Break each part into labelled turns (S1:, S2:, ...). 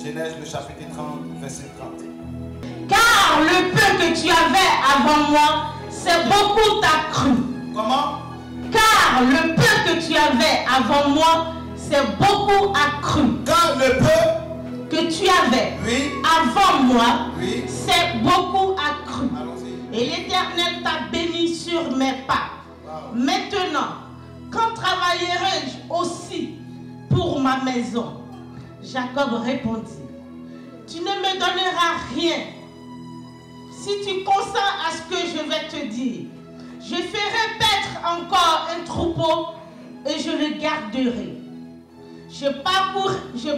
S1: Genèse le chapitre 30, verset 30.
S2: Car le peu que tu avais avant moi, c'est beaucoup accru.
S1: Comment?
S2: Car le peu que tu avais avant moi, c'est beaucoup accru.
S1: Car le peu
S2: Que tu avais
S1: oui,
S2: avant moi,
S1: oui.
S2: c'est beaucoup accru.
S1: Allons-y.
S2: Et l'Éternel t'a béni sur mes pas.
S1: Wow.
S2: Maintenant, quand travaillerai-je aussi pour ma maison? Jacob répondit, tu ne me donneras rien si tu consens à ce que je vais te dire. Je ferai paître encore un troupeau et je le garderai. Je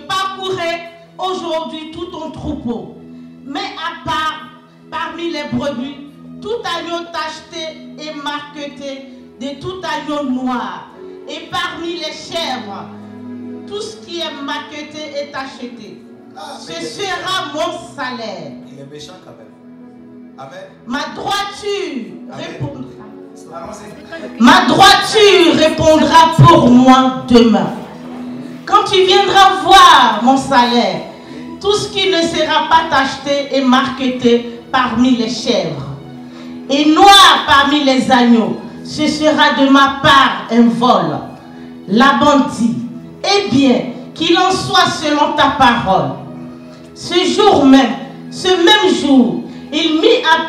S2: parcourrai aujourd'hui tout ton troupeau, mais à part, parmi les brebis, tout agneau tacheté et marqueté de tout agneau noir, et parmi les chèvres, tout ce qui est marqueté et tacheté. Ce sera mon salaire.
S1: Il est méchant quand même. Amen.
S2: Ma droiture répondra.
S1: Allons-y.
S2: Ma droiture répondra pour moi demain. Quand tu viendras voir mon salaire, tout ce qui ne sera pas tacheté et marqueté parmi les chèvres, et noir parmi les agneaux, ce sera de ma part un vol. Laban dit, eh bien, qu'il en soit selon ta parole. Ce jour même, ce même jour, il mit à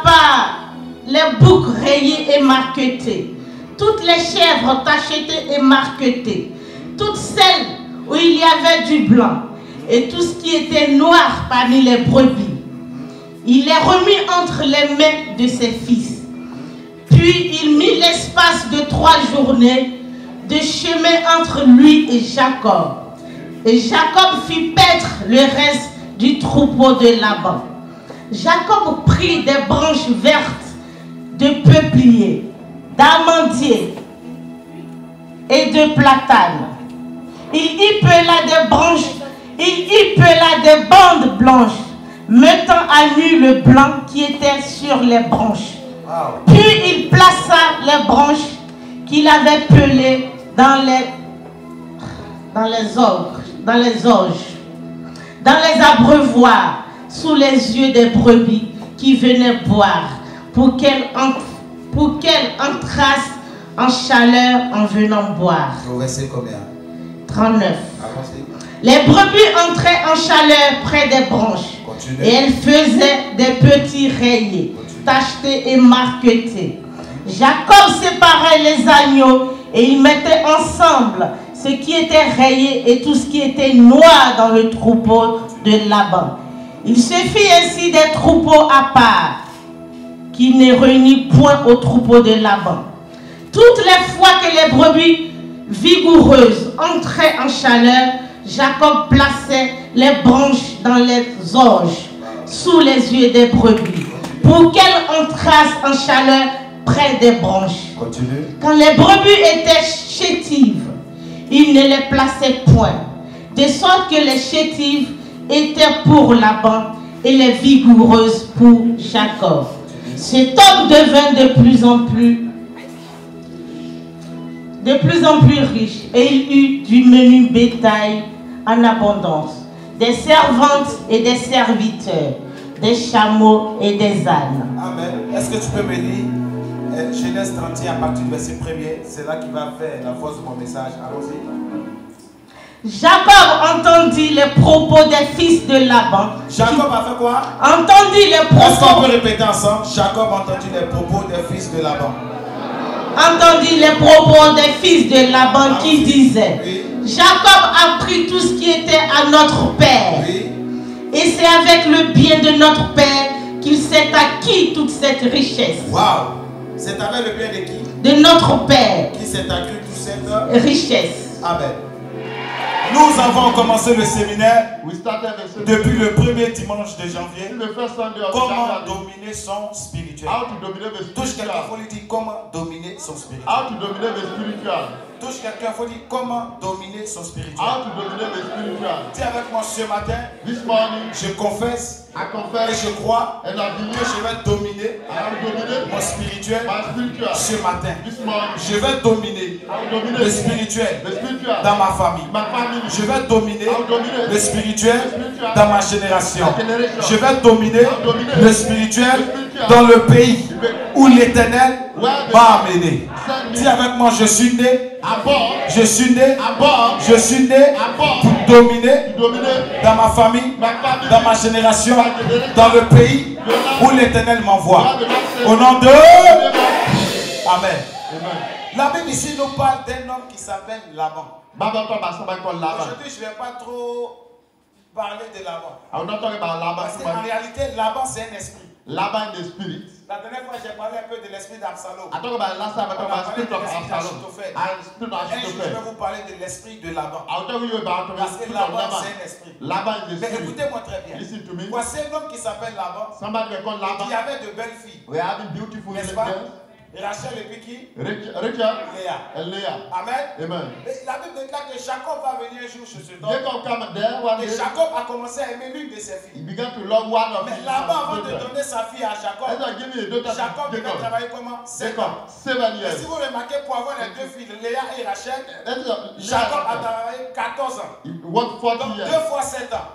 S2: part les boucs rayés et marquetés, toutes les chèvres tachetées et marquetées, toutes celles où il y avait du blanc, et tout ce qui était noir parmi les brebis. Il les remit entre les mains de ses fils. Puis il mit l'espace de 3 journées de chemin entre lui et Jacob. Et Jacob fit paître le reste du troupeau de Laban. Jacob prit des branches vertes de peuplier, d'amandier et de platane. Il y pela des branches, il y pela des bandes blanches, mettant à nu le blanc qui était sur les branches.
S1: Wow.
S2: Puis il plaça les branches qu'il avait pelées dans les abreuvoirs, sous les yeux des brebis qui venaient boire, pour qu'elles entrassent en chaleur en venant boire.
S1: Au verset combien?
S2: 39.
S1: Allons-y.
S2: Les brebis entraient en chaleur près des branches.
S1: Continue.
S2: Et elles faisaient des petits rayés, tachetés et marquetés. Jacob séparait les agneaux et il mettait ensemble ce qui était rayé et tout ce qui était noir dans le troupeau de Laban. Il se fit ainsi des troupeaux à part, qui ne réunit point au troupeau de Laban. Toutes les fois que les brebis vigoureuses entraient en chaleur, Jacob plaçait les branches dans les orges, sous les yeux des brebis, pour qu'elles entrassent en chaleur près des branches.
S1: Continue.
S2: Quand les brebis étaient chétives, il ne les plaçait point, de sorte que les chétives étaient pour Laban et les vigoureuses pour Jacob. Cet homme devint de plus en plus riche, et il eut du menu bétail en abondance, des servantes et des serviteurs, des chameaux et des ânes.
S1: Amen. Est-ce que tu peux me dire Genèse 31 à partir du verset 1er? C'est là qui va faire la force de mon message. Allons-y.
S2: Jacob entendit les propos des fils de Laban.
S1: Jacob a fait quoi?
S2: Entendit les
S1: Est-ce qu'on
S2: propos.
S1: peut répéter ensemble? Jacob a entendu les propos des fils de Laban.
S2: Entendit les propos des fils de Laban qui disaient,
S1: Oui.
S2: Jacob a pris tout ce qui était à notre père.
S1: Oui.
S2: Et c'est avec le bien de notre père qu'il s'est acquis toute cette richesse.
S1: Waouh! C'est avec le bien de qui?
S2: De notre père.
S1: Qui s'est accru toute cette
S2: Richesse.
S1: Amen. Nous avons commencé le séminaire
S3: We started the same.
S1: depuis le premier dimanche de janvier.
S3: The first Sunday of
S1: Comment
S3: January.
S1: dominer son spirituel.
S3: How to dominate the
S1: Touche quelqu'un, il
S3: spiritual.
S1: faut lui dire comment dominer son spirituel.
S3: How to dominate the spiritual.
S1: touche quelqu'un, il faut dire comment dominer son spirituel.
S3: How to dominate the spiritual.
S1: Dis avec moi ce matin,
S3: This morning,
S1: je confesse
S3: I
S1: et
S3: confess
S1: je crois
S3: and I
S1: que
S3: believe
S1: je vais dominer
S3: I will dominate
S1: mon spirituel
S3: my spiritual.
S1: ce matin.
S3: This morning,
S1: Je vais dominer
S3: I will dominate
S1: le spirituel
S3: the spiritual
S1: dans ma famille.
S3: my family.
S1: Je vais dominer
S3: I will dominate
S1: le spirituel dans ma génération.
S3: my generation.
S1: Je vais dominer
S3: I will dominate
S1: le spirituel
S3: the spiritual
S1: dans le pays où l'Éternel
S3: where
S1: m'a amené.
S3: send
S1: Dis
S3: me
S1: avec moi, je suis né,
S3: above,
S1: je suis né,
S3: above,
S1: je suis né
S3: above,
S1: pour dominer
S3: to dominate
S1: dans ma famille,
S3: my family,
S1: dans ma génération, dans le pays où l'Éternel m'envoie. Au nom de... Amen.
S3: Amen.
S1: La Bible ici nous parle d'un homme qui s'appelle Laban.
S3: Bible talk about somebody called Laban.
S1: Aujourd'hui, je ne vais pas trop parler de Laban.
S3: I will not talk about Laban
S1: Parce
S3: too
S1: qu'en
S3: much.
S1: réalité, Laban, c'est un esprit.
S3: Laban the spirit.
S1: La dernière fois, j'ai parlé un peu de l'esprit d'Absalom.
S3: I talk about last time I talk about spirit of Absalom and spirit of
S1: Un jour, je vais
S3: Ahithophel.
S1: vous parler de l'esprit de Laban.
S3: I'll tell you about the
S1: Parce que
S3: spirit of
S1: Laban,
S3: Laban.
S1: c'est un esprit.
S3: Laban is the
S1: Mais
S3: spirit.
S1: écoutez-moi très bien.
S3: Listen to me.
S1: Voici un homme qui s'appelle Laban,
S3: Somebody called
S1: qui
S3: Laban.
S1: avait de belles filles.
S3: We are having beautiful
S1: N'est-ce pas?
S3: girls.
S1: Rachel et puis qui?
S3: Rachel
S1: Léa.
S3: and Leah.
S1: Amen.
S3: Amen.
S1: Et la Bible déclare que Jacob va venir un jour chez cet homme.
S3: Jacob came there one
S1: Et
S3: day.
S1: Jacob a commencé à aimer l'une de ses
S3: He
S1: filles.
S3: began to love one of
S1: Mais
S3: his
S1: Laban, avant de
S3: children.
S1: donner sa fille à
S3: As
S1: Jacob,
S3: I give you a daughter
S1: Jacob
S3: to
S1: devait
S3: Jacob.
S1: travailler comment? 7
S3: Jacob,
S1: ans.
S3: 7
S1: Et
S3: years.
S1: si vous remarquez, pour avoir les deux filles, Léa et Rachel,
S3: That's
S1: Jacob a
S3: Leah.
S1: travaillé 14 ans.
S3: He worked 40
S1: Donc 2
S3: years.
S1: fois 7 ans.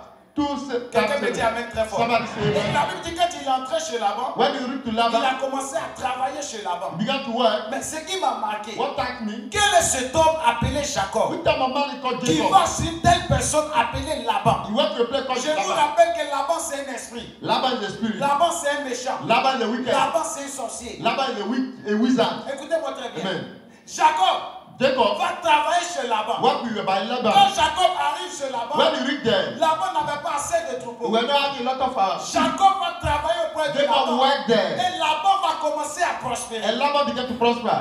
S1: Quelqu'un me dit Amen très fort.
S3: Somebody say
S1: Et
S3: amen.
S1: la Bible dit que quand il est entré chez Laban,
S3: When he reached to
S1: il
S3: Laban,
S1: a commencé à travailler chez Laban.
S3: he began to work.
S1: Mais ce qui m'a marqué,
S3: What touched me?
S1: quel est cet homme appelé Jacob
S3: Which time a man is called
S1: qui
S3: Jacob?
S1: va sur une telle personne appelée Laban?
S3: He went to a place called
S1: Je vous
S3: Laban.
S1: rappelle que Laban c'est un esprit.
S3: Laban is a spirit.
S1: Laban c'est un méchant.
S3: Laban is a wicked.
S1: Laban c'est un sorcier.
S3: Laban is a wizard.
S1: Écoutez-moi très bien.
S3: Amen.
S1: Jacob
S3: Jacob
S1: va travailler chez Laban.
S3: worked with by
S1: Quand
S3: Laban.
S1: Jacob arrive chez Laban,
S3: When he reached there,
S1: Laban n'avait pas assez de
S3: we
S1: troupeaux.
S3: were not having a lot of
S1: Jacob va travailler auprès de
S3: Jacob
S1: Laban.
S3: worked there.
S1: Et Laban va commencer à prospérer.
S3: And Laban began to prosper.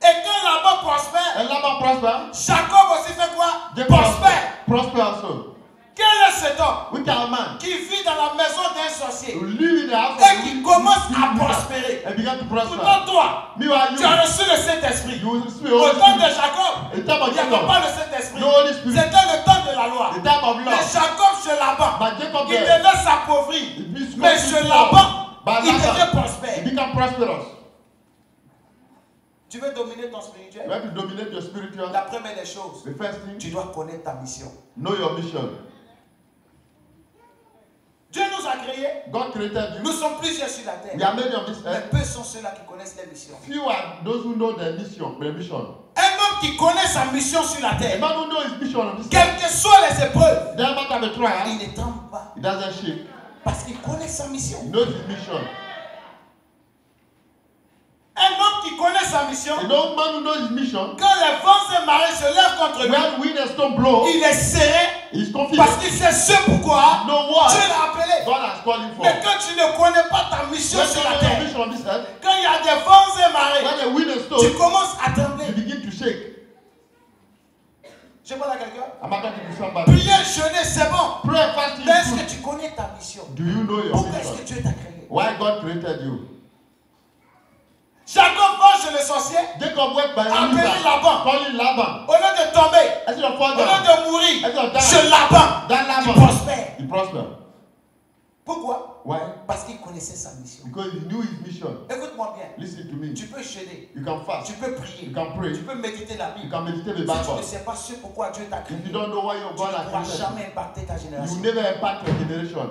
S1: Et quand Laban prospère,
S3: And Laban prospered.
S1: Jacob aussi fait quoi?
S3: Jacob
S1: Prospère.
S3: prosper also.
S1: Quel est cet homme
S3: We can a man
S1: qui vit dans la maison d'un sorcier
S3: who live in the house
S1: et qui commence à prospérer?
S3: and began to prosper.
S1: Pourtant toi,
S3: Meanwhile,
S1: tu as reçu le Saint-Esprit.
S3: you will speak
S1: Au
S3: Holy
S1: temps de
S3: Spirit.
S1: Jacob,
S3: The time of
S1: il n'y avait pas
S3: Jacob,
S1: le Saint-Esprit.
S3: no Holy Spirit.
S1: C'était le temps de la loi.
S3: The time of
S1: Mais
S3: love.
S1: Jacob chez Laban,
S3: But Jacob
S1: il
S3: there,
S1: devait s'appauvrir.
S3: it means
S1: Mais chez Laban,
S3: But
S1: il devait
S3: Laban,
S1: prospérer.
S3: he became prosperous.
S1: Tu veux dominer ton
S3: You
S1: spirituel?
S3: have to dominate your spiritual.
S1: La première des choses,
S3: The first thing,
S1: tu dois connaître ta mission.
S3: know your mission.
S1: Dieu nous a créés.
S3: God created
S1: Nous
S3: you.
S1: sommes plusieurs sur la terre.
S3: We are many of this
S1: Mais
S3: earth.
S1: peu sont ceux-là qui connaissent les missions.
S3: Few are those who know their mission. Their mission.
S1: Un homme qui connaît sa mission sur la
S3: A
S1: terre,
S3: man who knows his mission on this earth,
S1: quelles que soient les épreuves,
S3: doesn't matter the trial,
S1: il ne tremble pas
S3: he doesn't shake.
S1: parce qu'il connaît sa mission.
S3: He knows his mission.
S1: Un homme qui connaît sa mission,
S3: A young man who knows his mission,
S1: quand les vents et marées se lèvent contre lui,
S3: when wind and storm blow,
S1: il est serré
S3: he's confident.
S1: parce qu'il sait ce pourquoi
S3: Know what
S1: Dieu l'a appelé.
S3: God has called him for.
S1: Mais quand tu ne connais pas ta mission
S3: When
S1: sur
S3: you
S1: la
S3: know your
S1: terre,
S3: mission on this earth,
S1: quand il y a des vents et marées,
S3: when the wind and
S1: tu
S3: storm,
S1: commences à
S3: you
S1: trembler.
S3: begin to shake.
S1: Je parle à quelqu'un.
S3: I'm not talking to somebody.
S1: Prier, jeûner, c'est bon.
S3: Pray, fasting,
S1: Mais est-ce
S3: is
S1: que tu connais ta mission?
S3: good. Do you know your
S1: Pourquoi est-ce que
S3: mission?
S1: Dieu t'a créé?
S3: Why God created you?
S1: Jacob va chez le sorcier,
S3: Jacob went by
S1: appelé
S3: Lisa,
S1: Laban.
S3: calling Laban.
S1: Au lieu de tomber,
S3: As your
S1: au
S3: father,
S1: lieu de mourir,
S3: as your dad,
S1: chez Laban,
S3: that
S1: il
S3: Laban,
S1: prospère.
S3: he prospered.
S1: Pourquoi?
S3: Why?
S1: Parce qu'il connaissait sa mission.
S3: Because he knew his mission.
S1: Écoute-moi bien.
S3: Listen to me.
S1: Tu peux jeûner,
S3: You can fast.
S1: tu peux prier,
S3: You can pray.
S1: tu peux méditer la
S3: You
S1: Bible.
S3: can meditate the
S1: Si tu ne
S3: Bible.
S1: sais pas ce pourquoi Dieu t'a créé,
S3: If
S1: tu
S3: you don't know why your
S1: ne
S3: God has
S1: pourras
S3: created
S1: jamais impacter ta
S3: you,
S1: génération.
S3: you will never impact your generation.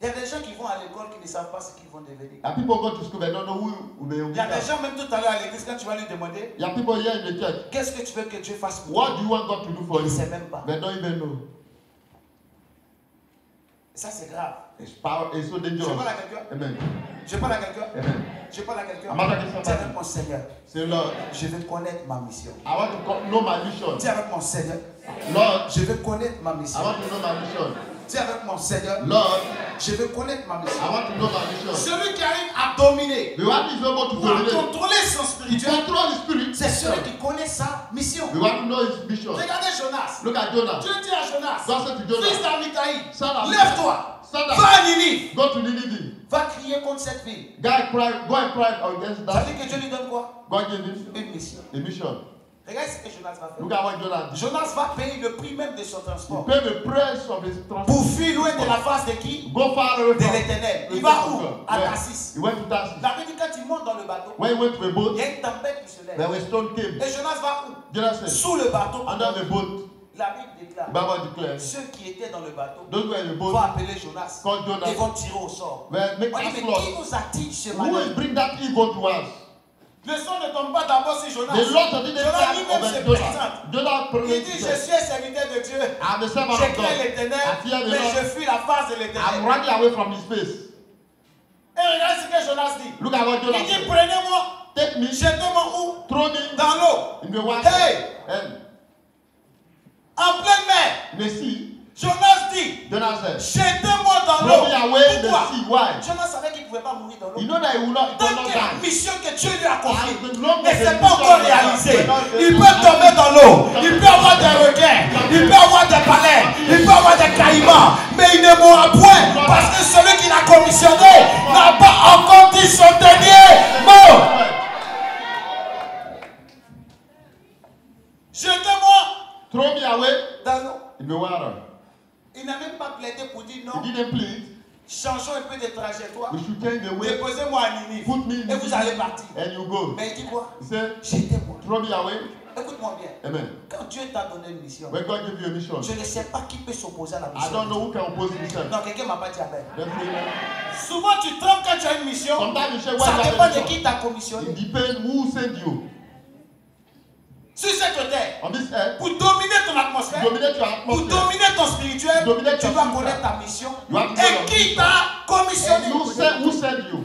S1: Il y a des gens qui vont à l'école qui ne savent pas ce qu'ils vont devenir.
S3: And people go to school, they don't know who they will
S1: Il y a des
S3: become.
S1: gens, même tout à l'heure à l'église, quand tu vas lui demander,
S3: There are people here in the church.
S1: qu'est-ce que tu veux que Dieu fasse pour
S3: What
S1: toi?
S3: do you want God to do for
S1: Il ne
S3: you?
S1: sait même pas.
S3: They don't even know.
S1: Et ça, c'est grave.
S3: It's power. It's so
S1: Je
S3: dangerous.
S1: parle à quelqu'un.
S3: Amen.
S1: Je parle à quelqu'un.
S3: Amen.
S1: Je parle à quelqu'un.
S3: I'm not talking
S1: Dis
S3: somebody.
S1: avec mon Seigneur,
S3: Say, Lord,
S1: je veux connaître ma mission.
S3: I want to know my mission.
S1: Dis avec mon Seigneur,
S3: Lord,
S1: je veux connaître ma mission.
S3: I want to know my mission.
S1: Dis avec mon Seigneur,
S3: Lord,
S1: je veux connaître ma
S3: I
S1: mission.
S3: want to know my mission.
S1: Celui qui arrive à dominer,
S3: The one who is able to
S1: ou à
S3: dominate,
S1: contrôler son
S3: to
S1: spirituel,
S3: control the spirit,
S1: c'est celui qui connaît sa mission.
S3: we want to know his mission.
S1: Regardez Jonas.
S3: Look at Jonah.
S1: Dieu dit à Jonas,
S3: God said to
S1: fils
S3: Jonah,
S1: d'Amitai,
S3: Son of
S1: lève-toi,
S3: stand
S1: va
S3: up,
S1: à Ninive.
S3: go to Nineveh.
S1: Va crier contre cette ville.
S3: Guy cried, go and cry against
S1: Ça
S3: that.
S1: veut dire que Dieu lui donne quoi?
S3: God gave him
S1: Une mission.
S3: a mission.
S1: Regarde ce que Jonas va
S3: Look
S1: faire.
S3: at what Jonah did.
S1: Jonas va payer le prix même de son
S3: He
S1: transport.
S3: paid the price of his
S1: Pour
S3: transport.
S1: fuir loin de la face de qui?
S3: Go far away
S1: De
S3: from
S1: l'éternel.
S3: the
S1: Il va
S3: face of
S1: où?
S3: God.
S1: À
S3: Where?
S1: Tarsis.
S3: He went to Tarsus.
S1: La Bible dit quand il monte dans le bateau,
S3: When he went to a
S1: il
S3: boat,
S1: y a une tempête qui se lève.
S3: then a stone came.
S1: Et Jonas va où?
S3: Jonah said,
S1: Sous le bateau.
S3: under the boat,
S1: La Bible déclare,
S3: the Bible declares,
S1: ceux qui étaient dans le bateau
S3: those who were in the
S1: vont
S3: boat,
S1: appeler Jonas.
S3: called Jonas,
S1: Ils vont tirer au sort.
S3: were make
S1: On dit,
S3: us
S1: mais qui
S3: lost.
S1: nous a-t-il ce
S3: Who will
S1: matin?
S3: bring that evil to us?
S1: Le sang ne tombe pas d'abord sur Jonas.
S3: The Lord didn't
S1: Jonas
S3: come
S1: lui-même se
S3: over
S1: présente.
S3: Jonah. Jonah
S1: Il dit, je
S3: said,
S1: suis un serviteur de Dieu.
S3: I'm a servant
S1: Je
S3: of
S1: crains
S3: God.
S1: l'éternel,
S3: I fear the
S1: mais
S3: Lord.
S1: je fuis la face de
S3: I'm
S1: l'éternel.
S3: running away from his face.
S1: Et regarde ce que Jonas dit.
S3: Look at what Jonah
S1: Il dit,
S3: said.
S1: prenez-moi,
S3: Take me,
S1: jetez-moi où?
S3: throw me
S1: Dans l'eau.
S3: in the water.
S1: Hey!
S3: And
S1: En pleine mer.
S3: in the sea,
S1: Jonas dit,
S3: Jonah said,
S1: jetez-moi dans
S3: throw
S1: l'eau.
S3: me away in the
S1: Pourquoi?
S3: sea. Why?
S1: Jonas savait qu'il ne pouvait pas mourir dans l'eau.
S3: You know that he will not,
S1: Tant
S3: die.
S1: que la mission que Dieu lui a confiée
S3: As long
S1: ne
S3: as the
S1: s'est pas
S3: mission
S1: encore
S3: is
S1: réalisée,
S3: not-
S1: il peut tomber dans l'eau, il peut avoir des requins, il peut avoir des baleines, il peut avoir des caïmans, mais il ne mourra point parce que celui qui l'a commissionné n'a pas encore dit son dernier mot. Jetez-moi
S3: Throw me away
S1: dans l'eau.
S3: in the water.
S1: Il n'a même pas plaidé pour dire non,
S3: He didn't plead.
S1: changeons un peu de trajectoire,
S3: We should change the way.
S1: déposez-moi à Ninive
S3: Put me in
S1: et vous allez partir.
S3: and you go.
S1: Mais il dit quoi?
S3: He said,
S1: Jetez-moi.
S3: throw me away.
S1: Écoute-moi bien.
S3: Amen.
S1: Quand Dieu t'a donné une mission,
S3: When God gave you a mission,
S1: je ne sais pas qui peut s'opposer à la
S3: I
S1: mission.
S3: don't know who can oppose himself.
S1: Non, quelqu'un m'a pas dit amen.
S3: Let's say amen.
S1: Souvent tu trembles quand tu as une mission.
S3: Sometimes you say,
S1: Ça
S3: why you
S1: dépend
S3: have
S1: de
S3: a
S1: qui
S3: mission?
S1: t'a commissionné.
S3: It depends who sent you.
S1: Sur cette terre,
S3: On this earth,
S1: pour dominer ton atmosphère,
S3: dominate your
S1: pour
S3: atmosphere.
S1: dominer ton spirituel,
S3: Dominate
S1: tu
S3: your
S1: dois
S3: spiritual.
S1: connaître ta mission
S3: You have to know
S1: et
S3: your
S1: qui
S3: mission.
S1: t'a commissionné.
S3: And who sent you?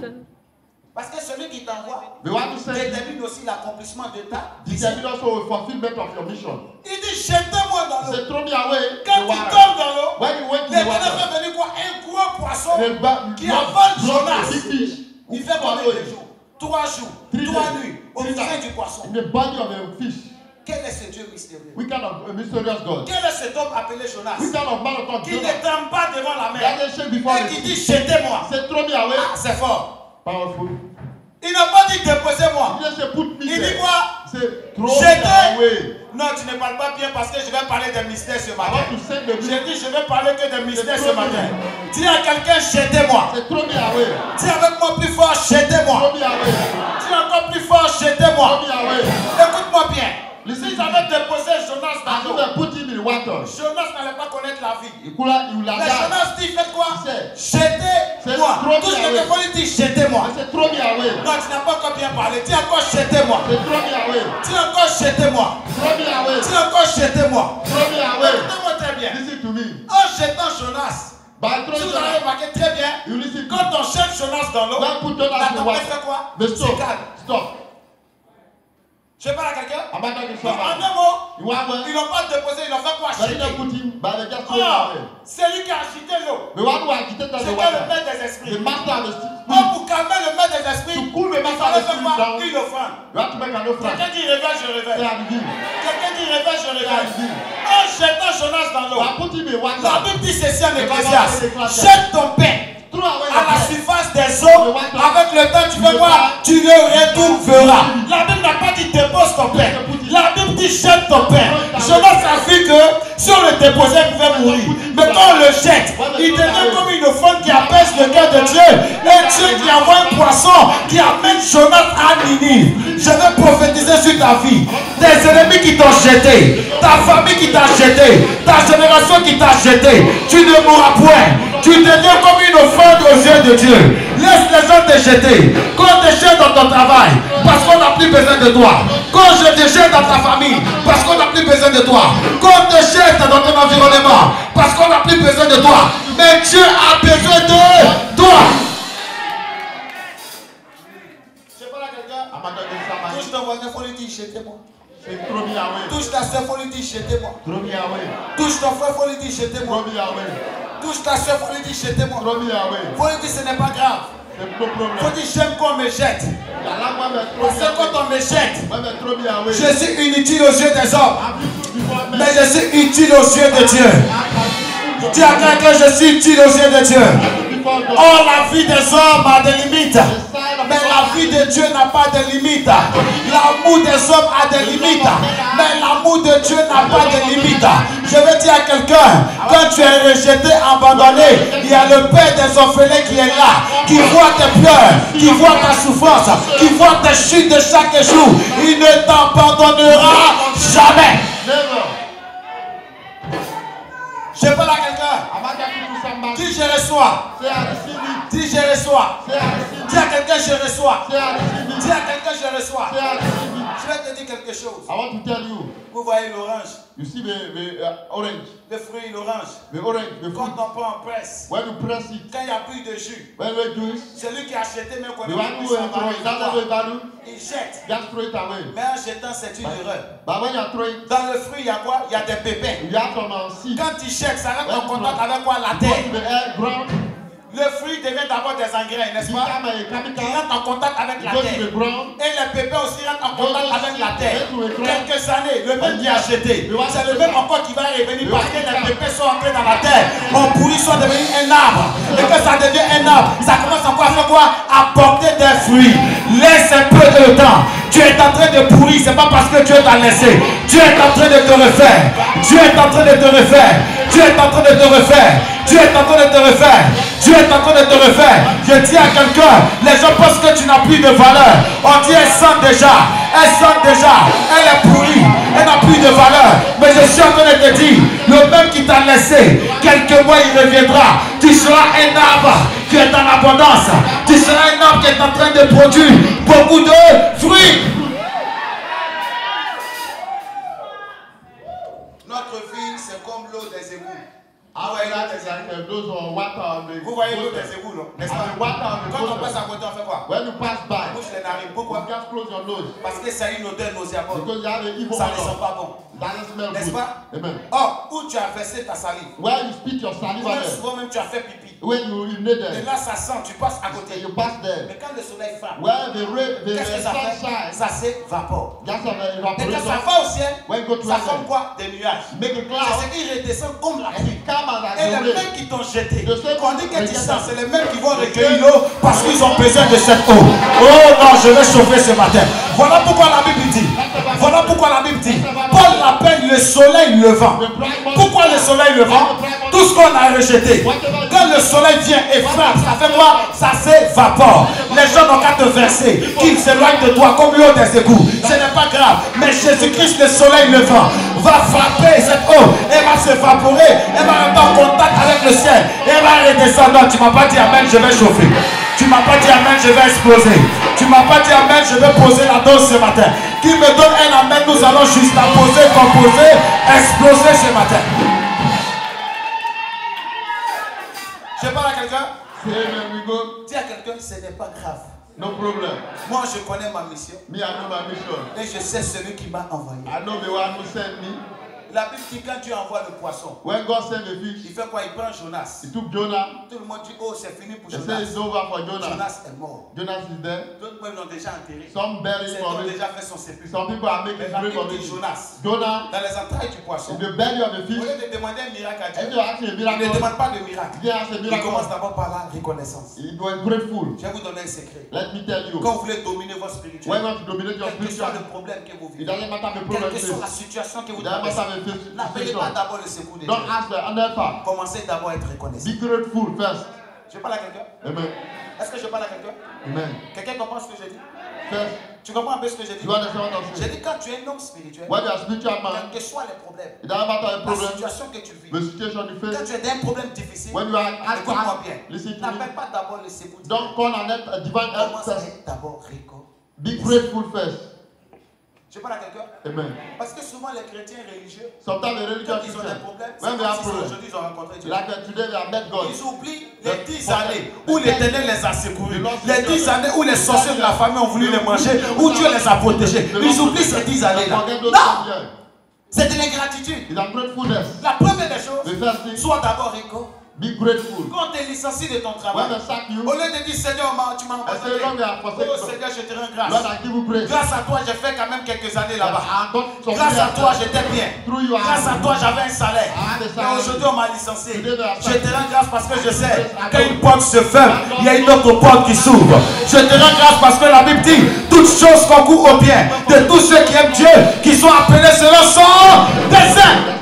S1: Parce que celui qui t'envoie
S3: The one who sent you
S1: détermine aussi l'accomplissement de ta mission.
S3: determine also a fulfillment of your mission.
S1: Il dit jetez-moi dans
S3: He
S1: l'eau.
S3: said, throw me away
S1: Quand
S3: in
S1: tu
S3: the water.
S1: tombes dans l'eau,
S3: When you went to the
S1: l'éternel
S3: water,
S1: fait venir quoi? Un gros poisson
S3: the
S1: qui avale Jonas.
S3: big fish,
S1: Il fait combien de jours? 3 jours, 3 nuits au
S3: Three
S1: sein
S3: days.
S1: du poisson.
S3: in the body of a fish.
S1: Quel est ce Dieu mystérieux?
S3: We kind of a mysterious God.
S1: Quel est cet homme appelé Jonas?
S3: We kind of man of God.
S1: Qui ne
S3: Jonah.
S1: tremble pas devant la mer
S3: That they shake before
S1: et
S3: the
S1: qui dit
S3: sea.
S1: jetez-moi.
S3: Say, throw me away.
S1: Ah, c'est fort.
S3: Powerful.
S1: Il n'a pas dit déposez-moi.
S3: He just say, put me
S1: Il dit
S3: there.
S1: quoi?
S3: Say, throw me
S1: Jetez.
S3: away.
S1: Non, tu ne parles pas bien parce que je vais parler des mystères ce
S3: I
S1: matin.
S3: want to send the
S1: J'ai dit je vais parler que des mystères ce
S3: Throw me.
S1: matin. Dis à quelqu'un jetez-moi.
S3: Say, throw me away.
S1: Dis avec moi plus fort jetez-moi.
S3: Throw me away.
S1: Dis encore plus fort jetez-moi.
S3: Throw me away.
S1: Écoute-moi bien.
S3: Listen
S1: Si
S3: to me.
S1: j'avais déposé Jonas
S3: As
S1: dans
S3: soon
S1: l'eau,
S3: as I put him in the water,
S1: Jonas n'allait pas connaître la vie.
S3: he will have
S1: Mais
S3: died.
S1: Jonas dit faites quoi?
S3: He said,
S1: Jetez-moi.
S3: throw me
S1: Tout ce que
S3: away.
S1: tu peux dire jetez-moi.
S3: I said, throw me away.
S1: Non, tu n'as pas encore bien parlé. Dis encore jetez-moi.
S3: Say, throw me away.
S1: Dis encore jetez-moi.
S3: Throw me away.
S1: Dis encore jetez-moi.
S3: Throw me away.
S1: Écoutez-moi très bien.
S3: Listen to me.
S1: En jetant Jonas,
S3: By
S1: si
S3: throwing
S1: vous avez
S3: Jonah,
S1: remarqué très bien,
S3: you listen to
S1: quand
S3: me.
S1: on jette Jonas dans l'eau,
S3: When put Jonah
S1: la
S3: in the
S1: tempête
S3: water,
S1: fait quoi?
S3: the
S1: C'est
S3: stop.
S1: calme.
S3: Stop.
S1: Je parle à quelqu'un?
S3: I'm not talking to
S1: Non, en
S3: somebody.
S1: un mot,
S3: You want one?
S1: ils n'ont pas déposé, ils l'ont fait quoi?
S3: But they
S1: Jeter.
S3: don't put him, but they just throw him
S1: Oh,
S3: away.
S1: c'est lui qui a agité l'eau.
S3: The one who agitated the
S1: C'était le
S3: water,
S1: maître des
S3: the
S1: esprits.
S3: master of the
S1: Oh,
S3: spirit,
S1: pour calmer le maître des esprits,
S3: to cool the
S1: il
S3: master of
S1: fallait
S3: the
S1: faire
S3: spirit
S1: quoi?
S3: down,
S1: Une offrande.
S3: you have to make an offering.
S1: Quelqu'un dit réveille, je
S3: Say,
S1: réveille.
S3: I begin.
S1: Quelqu'un dit réveille, je réveille.
S3: begin.
S1: En jetant Jonas dans l'eau,
S3: So I put him in
S1: la
S3: water.
S1: Bible dit ceci en
S3: The Bible
S1: Ecclésiaste.
S3: says Ecclésiaste.
S1: Jette ton pain
S3: Throw away
S1: à la
S3: your bread.
S1: surface des eaux. Avec le temps, tu fais quoi? Tu le retrouveras. La Bible n'a pas dit dépose ton pain. La Bible dit jette ton pain. Jonas a vu que si on le déposait, il pouvait mourir. Mais quand on le jette, il devient comme une offrande qui apaise le cœur de Dieu. Et Dieu qui envoie un poisson qui amène Jonas à Ninive. Je vais prophétiser sur ta vie. Tes ennemis qui t'ont jeté, ta famille qui t'a jeté, ta génération qui t'a jeté, tu ne mourras point. Tu deviens comme une offrande aux yeux de Dieu. Laisse les gens te jeter. Quand on te jette dans ton travail, parce qu'on n'a plus besoin de toi. Quand je te jette dans ta famille, parce qu'on n'a plus besoin de toi. Quand on te jette dans ton environnement, parce qu'on n'a plus besoin de toi. Mais Dieu a besoin de toi. Je parle à quelqu'un.
S3: I'm not talking to somebody.
S1: Touche ton voisin, faut lui dire jetez-moi.
S3: Say, throw me away.
S1: Touche ta soeur, faut lui dire jetez-moi.
S3: Throw me away.
S1: Touche ton frère, faut lui dire jetez-moi.
S3: Throw me away.
S1: Touche ta soeur, faut lui dire jetez-moi.
S3: Throw me away.
S1: Faut lui dire ce n'est pas grave.
S3: There's no problem.
S1: Faut dire j'aime qu'on me jette.
S3: I like when they throw
S1: Parce
S3: me
S1: que quand
S3: away.
S1: on me jette,
S3: When they throw me away.
S1: je suis inutile aux yeux des hommes.
S3: I'm used before men.
S1: Mais je suis utile aux yeux de Dieu. Dis à quelqu'un, je suis utile aux yeux de Dieu. Oh, la vie des hommes a des limites. Mais la vie de Dieu n'a pas de limites. L'amour des hommes a des limites. Mais l'amour de Dieu n'a pas de limites. Je veux dire à quelqu'un, quand tu es rejeté, abandonné, il y a le Père des orphelins qui est là, qui voit tes pleurs, qui voit ta souffrance, qui voit tes chutes de chaque jour. Il ne t'abandonnera jamais. Je parle à quelqu'un. Dis je reçois. Dis je reçois. Dis à quelqu'un je reçois. Dis à quelqu'un je reçois. Je vais te dire quelque chose.
S3: I want to tell you.
S1: Vous voyez l'orange.
S3: You see the orange.
S1: Le fruit, l'orange.
S3: The orange, the
S1: Quand
S3: fruit.
S1: on prend en presse,
S3: When you press it,
S1: quand il n'y a plus de jus,
S3: when we do it,
S1: celui qui a acheté même qu'on
S3: the one who throw it, that's what we value.
S1: il jette.
S3: Just throw it away.
S1: Mais en jetant, c'est une erreur.
S3: But when you throw it,
S1: Dans le fruit, il y a quoi? Il y a des pépins.
S3: you have some seed.
S1: Quand tu jettes, ça rentre en contact avec quoi? La
S3: Go
S1: terre.
S3: to the air, ground,
S1: Le fruit devient d'abord des engrais, n'est-ce pas?
S3: become a
S1: Il
S3: chemical.
S1: rentre en contact avec la
S3: Go to
S1: terre.
S3: the ground.
S1: Et les pépins aussi rentrent en contact avec la terre. Quelques années, le même qui a jeté, c'est le même encore qui va revenir parce que les pépins sont entrés dans la terre. On pourrit, sont devenus un arbre. Et que ça devient un arbre, ça commence encore à faire quoi? À porter des fruits. Laisse un peu de temps. Tu es en train de pourrir, c'est pas parce que Dieu t'a laissé. Dieu est en train de te refaire. Dieu est en train de te refaire. Dieu est en train de te refaire. Dieu est en train de te refaire. Dieu est en train de te refaire. Je dis à quelqu'un, les gens pensent que tu n'as plus de valeur. On dit elle sent déjà. Elle sent déjà. Elle est pourrie. Elle n'a plus de valeur. Mais je suis en train de te dire, le même qui t'a laissé, quelques mois il reviendra. Tu seras un arbre qui est en abondance. Tu seras un arbre qui est en train de produire beaucoup de fruits. Notre vie, c'est comme l'eau des égouts.
S3: Our life is like those on water on the
S1: Vous voyez l'eau des égouts, non? N'est-ce pas?
S3: And the water on the
S1: Quand on passe
S3: water.
S1: à côté, on fait quoi?
S3: When you pass by,
S1: Bouche les narines. Pourquoi?
S3: you just close your nose.
S1: Parce que ça a une odeur nauséabonde.
S3: Because you have an evil
S1: Ça ne sent
S3: odor.
S1: pas bon.
S3: Doesn't smell
S1: N'est-ce
S3: good.
S1: pas?
S3: Amen.
S1: Or, où tu as versé ta salive,
S3: Where you spit your saliva
S1: ou même
S3: there,
S1: souvent même tu as fait pipi.
S3: when you urinate
S1: Et
S3: there,
S1: là, ça sent, tu passes à côté.
S3: you pass there.
S1: Mais quand le soleil frappe,
S3: Where the
S1: qu'est-ce que ça
S3: sun
S1: fait?
S3: shines,
S1: Ça s'évapore.
S3: just have
S1: Et
S3: an
S1: quand ça
S3: evaporation.
S1: va au ciel,
S3: When you go to
S1: ça
S3: heaven,
S1: forme quoi? Des nuages.
S3: make a
S1: C'est
S3: cloud,
S1: ce qui redescend comme la
S3: and
S1: pluie.
S3: it comes out
S1: Et
S3: like
S1: les
S3: the rain.
S1: mêmes qui t'ont jeté,
S3: De ceux
S1: qu'on dit que tu
S3: qui-
S1: sens, c'est les mêmes qui vont recueillir l'eau parce qu'ils ont besoin de cette eau. Oh non, je vais chauffer ce matin. Voilà pourquoi la Bible dit. Voilà pourquoi la Bible dit. Paul l'appelle le soleil levant. Pourquoi le soleil levant? Tout ce qu'on a rejeté. Quand le soleil vient et frappe, ça fait quoi? Ça s'évapore. Les gens n'ont qu'à te verser, qu'ils s'éloignent de toi comme l'eau des égouts. Ce n'est pas grave. Mais Jésus-Christ, le soleil levant, va frapper cette eau. Elle va s'évaporer. Elle va rentrer en contact avec le ciel. Et elle va redescendre. Non, tu ne m'as pas dit amen, je vais chauffer. Tu ne m'as pas dit amen, je vais exploser. Tu ne m'as pas dit amen, je vais poser la dose ce matin. Qui me donne un amen, nous allons juste la poser, composer, exploser ce matin. Je parle à quelqu'un.
S3: Say amen, we go.
S1: Dis à quelqu'un, ce n'est pas grave.
S3: No problem.
S1: Moi, je connais ma mission.
S3: Me, I know my mission.
S1: Et je sais celui qui m'a envoyé.
S3: I know the one who sent me.
S1: La Bible dit quand Dieu envoie le poisson,
S3: When God sent the fish,
S1: il fait quoi? Il prend Jonas.
S3: he took Jonah.
S1: Tout le monde dit, oh, c'est fini pour
S3: They say
S1: Jonas.
S3: it's over for Jonah.
S1: Jonas est mort.
S3: Jonas is dead.
S1: D'autres même l'ont déjà enterré.
S3: Some bury
S1: Ils
S3: him
S1: ont
S3: already.
S1: déjà fait son sépulcre.
S3: Some people are
S1: Mais
S3: making
S1: la
S3: grave
S1: Bible
S3: of
S1: dit
S3: it.
S1: Jonas.
S3: Jonah,
S1: Dans les entrailles du poisson,
S3: in the belly of the
S1: au
S3: fish,
S1: lieu de demander un miracle à
S3: if
S1: Dieu,
S3: you ask a
S1: il ne
S3: miracle,
S1: demande pas de miracle.
S3: he asks a
S1: Il commence
S3: miracle.
S1: d'abord par la reconnaissance.
S3: He was grateful.
S1: Je vais vous donner un secret.
S3: Let me tell you.
S1: Quand vous voulez dominer votre
S3: When
S1: spiritualité,
S3: you want to dominate your
S1: quel que soit le
S3: spiritual,
S1: problème que vous
S3: it
S1: vivez,
S3: doesn't matter the
S1: quelle
S3: problem
S1: que
S3: you
S1: soit la
S3: face.
S1: situation que vous
S3: It doesn't
S1: traversez,
S3: matter the
S1: n'appelez pas
S3: situation.
S1: d'abord le secours de
S3: Don't
S1: Dieu.
S3: ask the another.
S1: Commencez d'abord à être reconnaissant.
S3: Be grateful first.
S1: Je parle à quelqu'un?
S3: Amen.
S1: Est-ce que je parle à quelqu'un?
S3: Amen.
S1: Quelqu'un comprend ce que j'ai dit?
S3: First,
S1: Tu comprends un peu ce que j'ai dit?
S3: you understand what I'm
S1: J'ai
S3: saying?
S1: dit quand tu es un homme spirituel,
S3: When you are a spiritual man,
S1: quels que soient les problèmes,
S3: it doesn't matter the
S1: la
S3: problem,
S1: situation que tu vis,
S3: the situation you
S1: quand
S3: face.
S1: tu es dans un problème difficile,
S3: When you are
S1: écoute-moi bien,
S3: listen to me.
S1: n'appelle pas d'abord le secours divin.
S3: Don't call on a divine help
S1: Commence à
S3: first.
S1: être d'abord reconnaissant.
S3: Be grateful first.
S1: Je parle à quelqu'un?
S3: Amen.
S1: Parce que souvent les chrétiens religieux,
S3: Sometimes the religious
S1: quand ils ont des
S3: Christians,
S1: problèmes, c'est
S3: when they
S1: comme
S3: have
S1: si
S3: problems,
S1: aujourd'hui ils ont rencontré Dieu.
S3: like today they have met God.
S1: Ils oublient les 10 années où l'Éternel les a secourus. Les 10 années où les sorciers de la famille ont voulu les manger, où Dieu les a protégés. Ils oublient ces 10 années-là. Non! C'est de l'ingratitude.
S3: It's ungratefulness.
S1: La première des choses,
S3: The first thing,
S1: sois d'abord reconnaissant.
S3: be Be grateful.
S1: Quand on te licencie de ton
S3: When
S1: travail,
S3: they sack you,
S1: au lieu de dire Seigneur, tu m'as
S3: I say, Lord,
S1: abandonné.
S3: I have forsaken
S1: Oh
S3: you.
S1: Seigneur, je te rends
S3: Lord,
S1: grâce.
S3: I give you praise.
S1: Grâce à toi, j'ai fait quand même quelques années
S3: But
S1: là-bas.
S3: I got some
S1: Grâce à toi,
S3: years.
S1: j'étais bien.
S3: Through you, I
S1: Grâce à
S3: have
S1: toi, j'avais un salaire.
S3: I had a
S1: Mais
S3: salary.
S1: aujourd'hui, on m'a licencié.
S3: Today, they are
S1: Je te rends grâce parce que je sais
S3: I
S1: quand
S3: know.
S1: une porte se ferme, il y a une autre porte qui s'ouvre. Je te rends grâce parce que la Bible dit toutes choses concourent au bien de tous ceux qui aiment Dieu, qui sont appelés selon son dessein.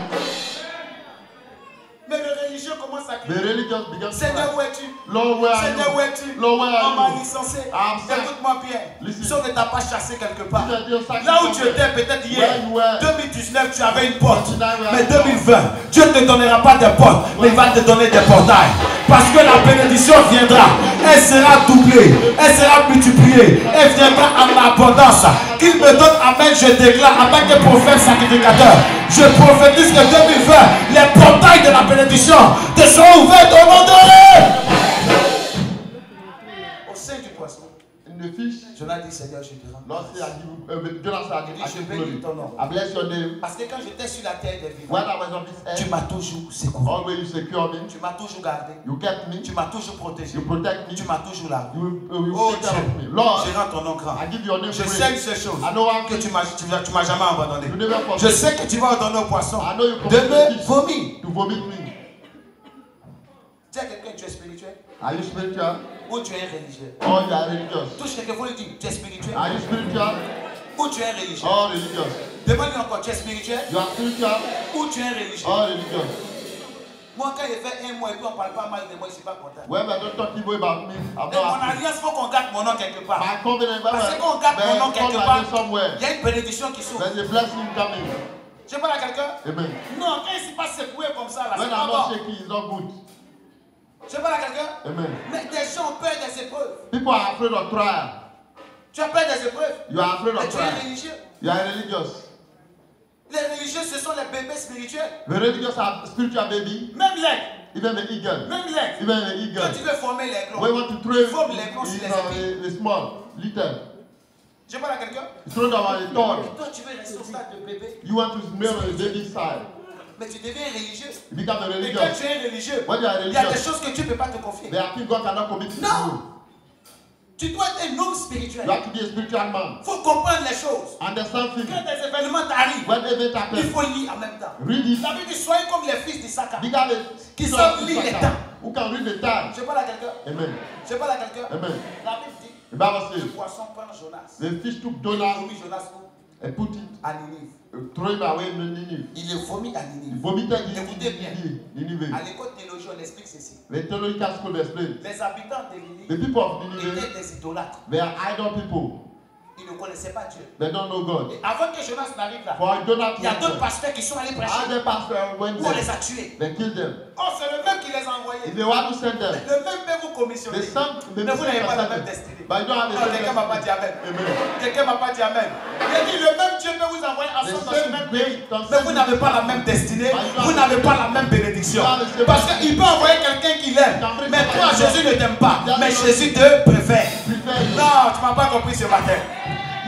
S1: Mais le religieux commence à
S3: The
S1: crier.
S3: religious began to
S1: Seigneur,
S3: cry.
S1: où es-tu?
S3: Lord, where are
S1: Seigneur, où
S3: you?
S1: es-tu?
S3: Lord, where
S1: On m'a
S3: are you?
S1: licencié.
S3: I'm sad.
S1: Écoute-moi bien.
S3: Listen.
S1: Si on ne t'a pas chassé quelque part,
S3: He said, "You're sacked
S1: là où tu
S3: somewhere."
S1: étais peut-être hier,
S3: Where you were.
S1: 2019, tu avais une porte.
S3: 29,
S1: Mais 2020, Dieu ne te donnera pas des portes, mais il va te donner des portails. Parce que la bénédiction viendra. Elle sera doublée. Elle sera multipliée. Elle viendra en abondance. Qu'il me donne, amen, je déclare, en tant que prophète sacrificateur, je prophétise que 2020, les portails de la bénédiction te seront ouverts au nom de Au sein du poisson,
S3: In the fish,
S1: Jonas dit Seigneur, je te rends.
S3: Lord say, I give you, Jonas said, I give you glory. I bless your name.
S1: Parce que quand j'étais sur la terre des
S3: When
S1: vivants,
S3: I was on this
S1: tu
S3: earth,
S1: m'as toujours secouru.
S3: always you secure me.
S1: Tu m'as toujours gardé.
S3: You kept me.
S1: Tu m'as toujours protégé.
S3: You protect me.
S1: Tu m'as toujours là.
S3: You
S1: Oh
S3: take care of me.
S1: Dieu,
S3: Lord,
S1: je rends ton nom grand.
S3: I give your name
S1: Je
S3: praise.
S1: sais une seule chose,
S3: I know one
S1: que
S3: thing.
S1: tu m'as jamais abandonné.
S3: You never
S1: Je
S3: forget
S1: sais que tu vas ordonner au poisson
S3: I know you
S1: de
S3: promised
S1: me
S3: me
S1: vomir.
S3: to vomit me.
S1: Dis à quelqu'un, tu es spirituel
S3: Are you spiritual
S1: ou tu es un religieux.
S3: or you are religious?
S1: Touche quelqu'un, faut lui dire, tu es spirituel
S3: Are you spiritual
S1: ou tu es un religieux.
S3: or religious?
S1: Demande-lui encore, tu es spirituel
S3: You are spiritual
S1: ou tu es un religieux.
S3: or religious?
S1: Moi, quand il fait un mois et puis on ne parle pas mal de moi, je ne suis pas content.
S3: When I don't talk evil about me, I'm
S1: Et mon
S3: not happy.
S1: alliance, il faut qu'on garde mon nom quelque part.
S3: My covenant,
S1: Parce que quand on garde mon nom quelque part,
S3: somewhere.
S1: il y a une bénédiction qui s'ouvre.
S3: There's a blessing coming.
S1: Je parle à quelqu'un?
S3: Amen.
S1: Non, quand il ne s'est pas secoué comme ça, là,
S3: When
S1: c'est pas
S3: I'm not
S1: bon.
S3: shaky, it's not good.
S1: Je parle à quelqu'un?
S3: Amen.
S1: Mais des gens ont peur des épreuves.
S3: People are afraid of trial.
S1: Tu as peur des épreuves?
S3: You are afraid
S1: Mais
S3: of
S1: tu es
S3: trial.
S1: religieux.
S3: You are religious.
S1: Les religieux, ce sont les bébés spirituels.
S3: The religious are spiritual baby.
S1: Même l'aigle.
S3: Even the eagle.
S1: Même l'aigle.
S3: Even the
S1: Quand
S3: eagle.
S1: tu veux former les
S3: When
S1: clones,
S3: you want to throw
S1: forme les clones sur les épées.
S3: the small, little.
S1: Je parle à quelqu'un?
S3: Throw them on the
S1: Mais
S3: tall.
S1: toi, tu veux rester au stade de bébé.
S3: You want to smell on the baby side.
S1: Mais tu deviens religieux.
S3: You become a
S1: Et quand
S3: religious.
S1: tu es religieux,
S3: When you are
S1: il y a des
S3: religious,
S1: choses que tu ne peux pas te confier.
S3: there are things God cannot commit to
S1: No.
S3: you.
S1: Tu dois être un homme spirituel.
S3: You have to be a spiritual man.
S1: Il faut comprendre les choses.
S3: Understand things.
S1: Quand des événements t'arrivent,
S3: When event
S1: il
S3: happens,
S1: faut lire en même temps.
S3: read it.
S1: La Bible dit soyez comme les fils d'Issachar.
S3: Big are the
S1: Qui
S3: sons
S1: savent
S3: of
S1: lire les
S3: Issachar,
S1: temps.
S3: who can read the time.
S1: Je parle à quelqu'un.
S3: Amen.
S1: Je parle à quelqu'un.
S3: Amen.
S1: La Bible dit
S3: The Bible
S1: le
S3: says,
S1: poisson prend Jonas.
S3: the fish took
S1: Il
S3: Jonah
S1: vomit Jonas où?
S3: and put it,
S1: À Ninive.
S3: throw him away in Nineveh.
S1: Il le vomit à
S3: He
S1: Ninive.
S3: vomited in
S1: Écoutez bien.
S3: Nineveh.
S1: À l'école de théologie, on explique ceci.
S3: The theological school explained.
S1: Les habitants de
S3: The
S1: Ninive
S3: people of Nineveh,
S1: étaient des idolâtres.
S3: they are idol people.
S1: Ils ne connaissaient pas Dieu.
S3: They don't know God.
S1: Et avant que Jonas n'arrive là,
S3: For Jonah
S1: il y a
S3: to
S1: d'autres
S3: enter,
S1: pasteurs qui sont allés prêcher.
S3: other pastors went
S1: Où on les
S3: there.
S1: a tués.
S3: They killed them.
S1: Oh, c'est le même qui les a envoyés.
S3: If they want to send them,
S1: Le même peut vous commissionner.
S3: the son, the
S1: Mais vous n'avez pas la
S3: send
S1: même
S3: them.
S1: destinée.
S3: But you don't have
S1: Non,
S3: the
S1: quelqu'un ne m'a pas dit
S3: same
S1: Amen.
S3: Amen.
S1: Quelqu'un ne m'a pas dit Amen. Il a dit le même Dieu peut vous envoyer ensemble dans ce même pays. Mais vous n'avez pas la même destinée. Vous n'avez pas la même bénédiction. Parce qu'il peut envoyer quelqu'un qui l'aime. Mais toi, Jésus ne t'aime pas. Mais Jésus te préfère. Non, tu ne m'as pas compris ce matin.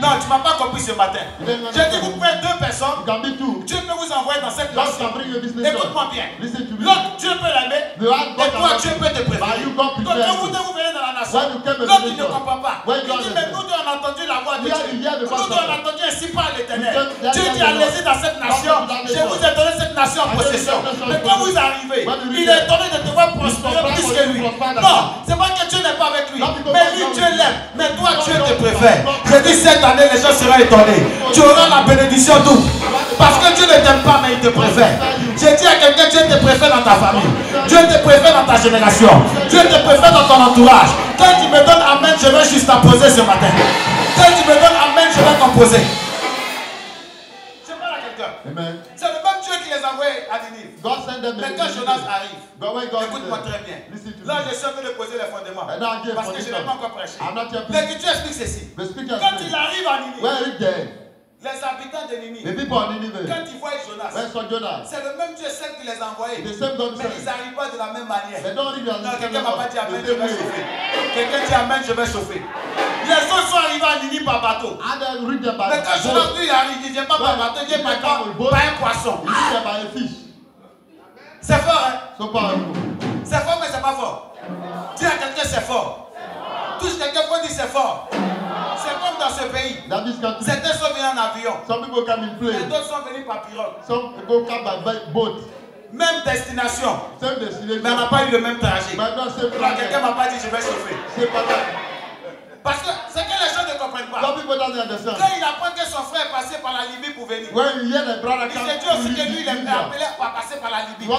S1: Non, tu ne m'as pas compris ce matin. J'ai dit, vous pouvez être deux personnes.
S3: You can be two.
S1: Dieu peut vous envoyer dans cette
S3: God
S1: nation.
S3: can bring you a business.
S1: Écoute-moi bien.
S3: Listen to me.
S1: L'autre, Dieu peut l'aimer.
S3: The one
S1: Et
S3: God
S1: toi,
S3: can
S1: Dieu
S3: love
S1: peut te
S3: you. But
S1: préférer.
S3: you God
S1: Donc,
S3: prefer
S1: quand
S3: you.
S1: vous venez dans la nation,
S3: When you came in
S1: l'autre,
S3: the
S1: il ne
S3: nation,
S1: comprend pas.
S3: when
S1: Il
S3: you
S1: dit, mais
S3: understand.
S1: nous deux, on a entendu la voix de
S3: Here,
S1: Dieu.
S3: here the
S1: Nous
S3: voice
S1: deux,
S3: of
S1: on a
S3: God.
S1: entendu ainsi par l'Éternel.
S3: Because
S1: Dieu dit,
S3: that's the
S1: allez-y dans cette nation. Je vous ai donné cette nation en possession. Mais quand vous arrivez, il est étonné de te voir prospérer plus que lui. Non, c'est pas que Dieu n'est pas avec lui. Mais lui, Dieu l'aime. Mais toi, Dieu te préfère. Je dis, cette année, les gens seront étonnés. Tu auras la bénédiction double. Parce que Dieu ne t'aime pas, mais il te préfère. J'ai dit à quelqu'un, Dieu te préfère dans ta famille. Dieu te préfère dans ta génération. Dieu te préfère dans ton entourage. Quand tu me donnes Amen, je vais juste t'apposer ce matin. Quand tu me donnes Amen, je vais t'apposer. Je parle à quelqu'un.
S3: Amen.
S1: C'est le même Dieu qui les a envoyés à Ninive.
S3: God sent them
S1: Mais
S3: in
S1: quand Jonas
S3: Nineveh.
S1: arrive,
S3: God, when God
S1: écoute-moi
S3: is
S1: très
S3: there,
S1: bien.
S3: listen to
S1: Là,
S3: me.
S1: je suis en train de poser les fondements.
S3: And now I give
S1: Parce que je n'ai pas encore prêché.
S3: I'm not yet
S1: Mais que tu expliques ceci.
S3: The speaker
S1: Quand
S3: says,
S1: il arrive à Ninive,
S3: where is there?
S1: les habitants de
S3: The
S1: Ninive,
S3: people of Nineveh.
S1: quand ils voient Jonas,
S3: Where saw Jonah?
S1: c'est le même Dieu celle qui les a envoyés.
S3: The same God
S1: Mais ils
S3: sent.
S1: n'arrivent pas de la même manière.
S3: They don't read the
S1: Non,
S3: same
S1: quelqu'un m'a pas dit Amen,
S3: the
S1: je
S3: same
S1: vais
S3: way.
S1: chauffer. Quelqu'un dit Amen, je vais chauffer. Les autres sont arrivés à Ninive par bateau.
S3: And then read them by
S1: Mais quand Jonas
S3: boat.
S1: lui arrive, il ne vient pas par bateau, il vient par un poisson.
S3: You read them by a fish.
S1: C'est fort, hein?
S3: So powerful.
S1: C'est fort. c'est fort. Touche quelqu'un pour dire c'est fort. C'est comme dans ce pays. Certains sont venus en avion. Et d'autres sont venus par pirogue. Même destination. Mais on n'a pas eu le même trajet. Quelqu'un ne m'a pas dit je vais chauffer. Parce que c'est que les gens ne comprennent pas. Quand il apprend que son frère est passé par la Libye pour venir, il s'est dit aussi que lui il est appelé à passer par la Libye.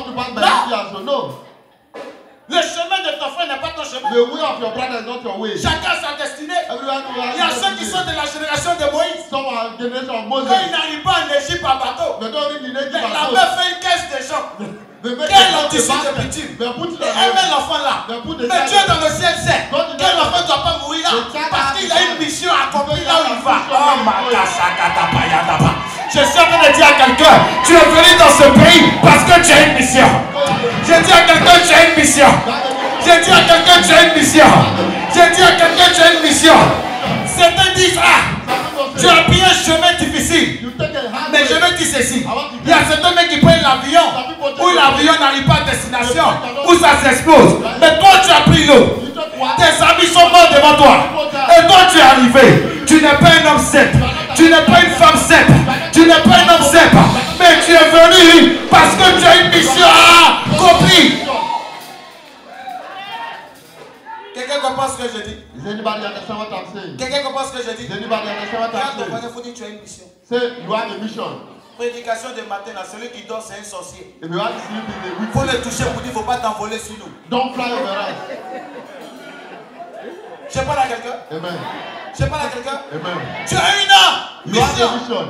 S1: Le chemin de ton frère n'est pas ton chemin. Chacun a sa destinée. Il y a ceux qui sont de la génération de Moïse. Quand ils n'arrivent pas en Égypte par bateau, la meuf fait une caisse de gens. Quel anticipé de bitume. Elle met l'enfant là. Mais Dieu dans le ciel sait que l'enfant ne doit pas mourir là. Parce qu'il a une mission à accomplir là où il va. Je suis en train de dire à quelqu'un, tu es venu dans ce pays parce que tu as une mission. J'ai dit à quelqu'un, tu as une mission. J'ai dit à quelqu'un, tu as une mission. J'ai dit à quelqu'un, tu as une mission. Certains disent, tu as pris un chemin difficile. Mais je veux dire ceci. Il y a certains mecs qui prennent l'avion, où l'avion n'arrive pas à destination, où ça s'explose. Mais toi, tu as pris l'eau. Tes amis sont morts devant toi. Et toi, tu es arrivé. Tu n'es pas un homme simple. Tu n'es pas une femme simple. Tu n'es pas un homme simple. Mais tu es venu parce que tu as une mission à accomplir. Quelqu'un comprend ce que je dis? Quelqu'un comprend ce que je dis? Il faut dire que tu as une mission. Prédication de matin, là, celui qui dort, c'est un sorcier. Il faut le toucher pour dire, il ne faut pas t'envoler sur nous.
S3: Don't fly over us.
S1: Je parle à quelqu'un.
S3: Amen.
S1: Je parle à quelqu'un.
S3: Amen.
S1: Tu as une mission.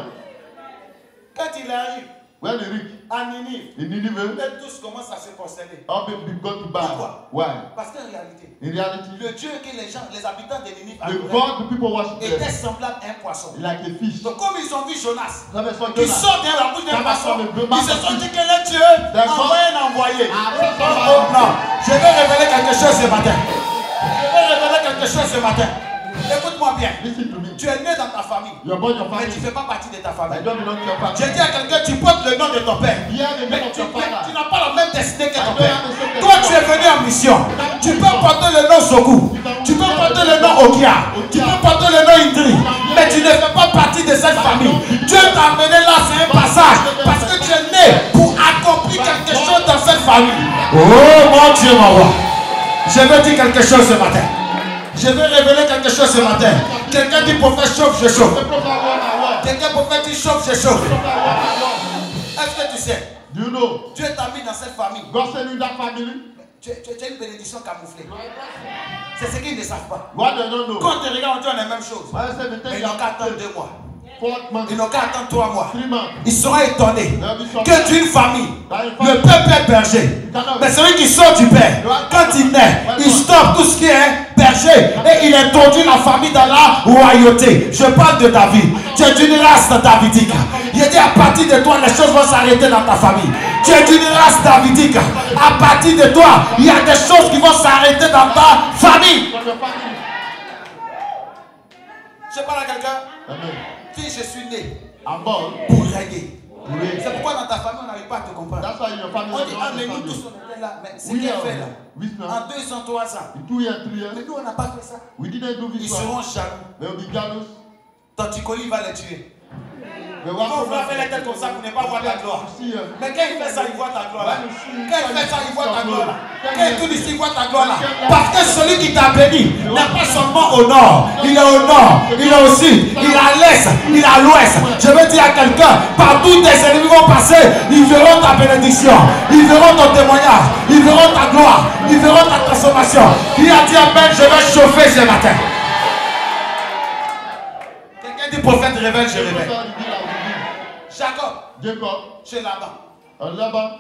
S1: Quand il arrive à Ninive, eux tous commencent à se prosterner. Pourquoi? Parce qu'en réalité, le Dieu que les habitants de Ninive était semblable à un poisson. Donc comme ils ont vu Jonas, qui sort de la bouche d'un poisson, ils se sont dit que le Dieu envoie un envoyé. Non, je vais révéler quelque chose ce matin. Écoute-moi bien. Tu es né dans ta famille. Mais tu ne fais pas partie de ta famille. J'ai dit à quelqu'un, tu portes le nom de ton père. Mais tu n'as pas la même destinée que ton père. Toi, tu es venu en mission. Tu peux porter le nom Sokou. Tu peux porter le nom Okia. Tu peux porter le nom Indri. Mais tu ne fais pas partie de cette famille. Dieu t'a amené là, c'est un passage. Parce que tu es né pour accomplir quelque chose dans cette famille. Oh mon Dieu, mon roi. Je veux dire quelque chose ce matin. Je vais révéler quelque chose ce matin. Quelqu'un dit prophète chauffe, je chauffe. Quelqu'un prophète dit chauffe, je chauffe. Est-ce que tu sais? Dieu t'a mis dans cette famille. Tu as une bénédiction camouflée. C'est ce qu'ils ne savent pas. Quand tu regardes, on dit la même chose. Mais ils n'ont qu'à attendre 2 mois. Ils n'ont qu'à attendre 3 mois. Ils seront étonnés que d'une famille, le peuple est berger. Mais celui qui sort du père, quand il naît, il stoppe tout ce qui est berger et il introduit la famille dans la royauté. Je parle de David. Tu es d'une race davidique. Il dit à partir de toi, les choses vont s'arrêter dans ta famille. Tu es d'une race davidique. À partir de toi, il y a des choses qui vont s'arrêter dans ta famille. Je parle à quelqu'un. Si je suis né pour régner. C'est pourquoi dans ta famille on n'arrive pas à te comprendre. On dit, mais nous tous on était là. Mais c'est qu'il fait là. En 2 ans, 3 ans. Mais nous on n'a pas fait ça. Ils seront jaloux. Ton Ticoli va les tuer. Quand on va faire les têtes comme ça pour ne pas voir ta gloire. Mais quand il fait ça, il voit ta gloire là. Quand il fait ça, il voit ta gloire là. Quand il tourne ici, il voit ta gloire là. Parce que celui qui t'a béni n'est pas seulement au nord. Il est au nord, il est au sud, il est à l'est, il est à l'ouest. Je veux dire à quelqu'un, partout tes ennemis vont passer, ils verront ta bénédiction, ils verront ton témoignage, ils verront ta gloire, ils verront ta transformation. Il a dit amen, je vais chauffer ce matin. Quelqu'un dit prophète révèle, je révèle. Jacob, chez Laban.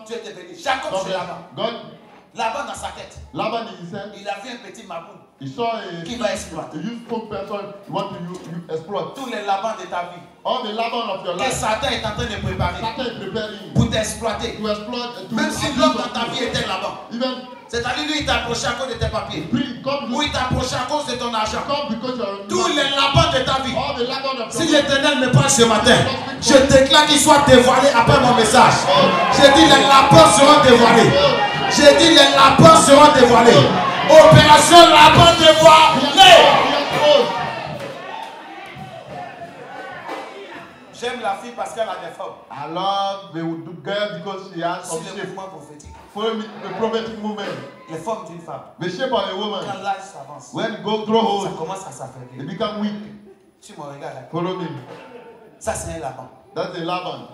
S1: Tu étais béni. Jacob chez Laban. Laban dans sa tête. Il a vu un petit maboule qui va exploiter. Tous les Labans de ta vie. Que Satan est en train de préparer pour t'exploiter. Même si l'homme dans ta vie était Laban. C'est-à-dire lui il t'a approché à cause de tes papiers. Ou il t'a approché à cause de ton argent. Tous les Labans de ta vie. Si l'Éternel me parle ce matin, je déclare qu'il soit dévoilé après mon message. J'ai dit les Labans seront dévoilés. J'ai dit les lapins seront dévoilés. Opération Laban dévoilé. J'aime la fille parce qu'elle a des formes.
S3: I love the girl because she has some
S1: C'est le
S3: shape.
S1: mouvement prophétique.
S3: Follow me, the prophetic movement.
S1: Les formes d'une femme.
S3: The shape of a woman.
S1: Quand l'âge s'avance,
S3: When it goes through
S1: ça
S3: holes,
S1: commence à
S3: it
S1: s'affaiblir.
S3: become weak.
S1: Tu me regardes.
S3: Follow me.
S1: Ça, c'est un Laban.
S3: That's the Laban.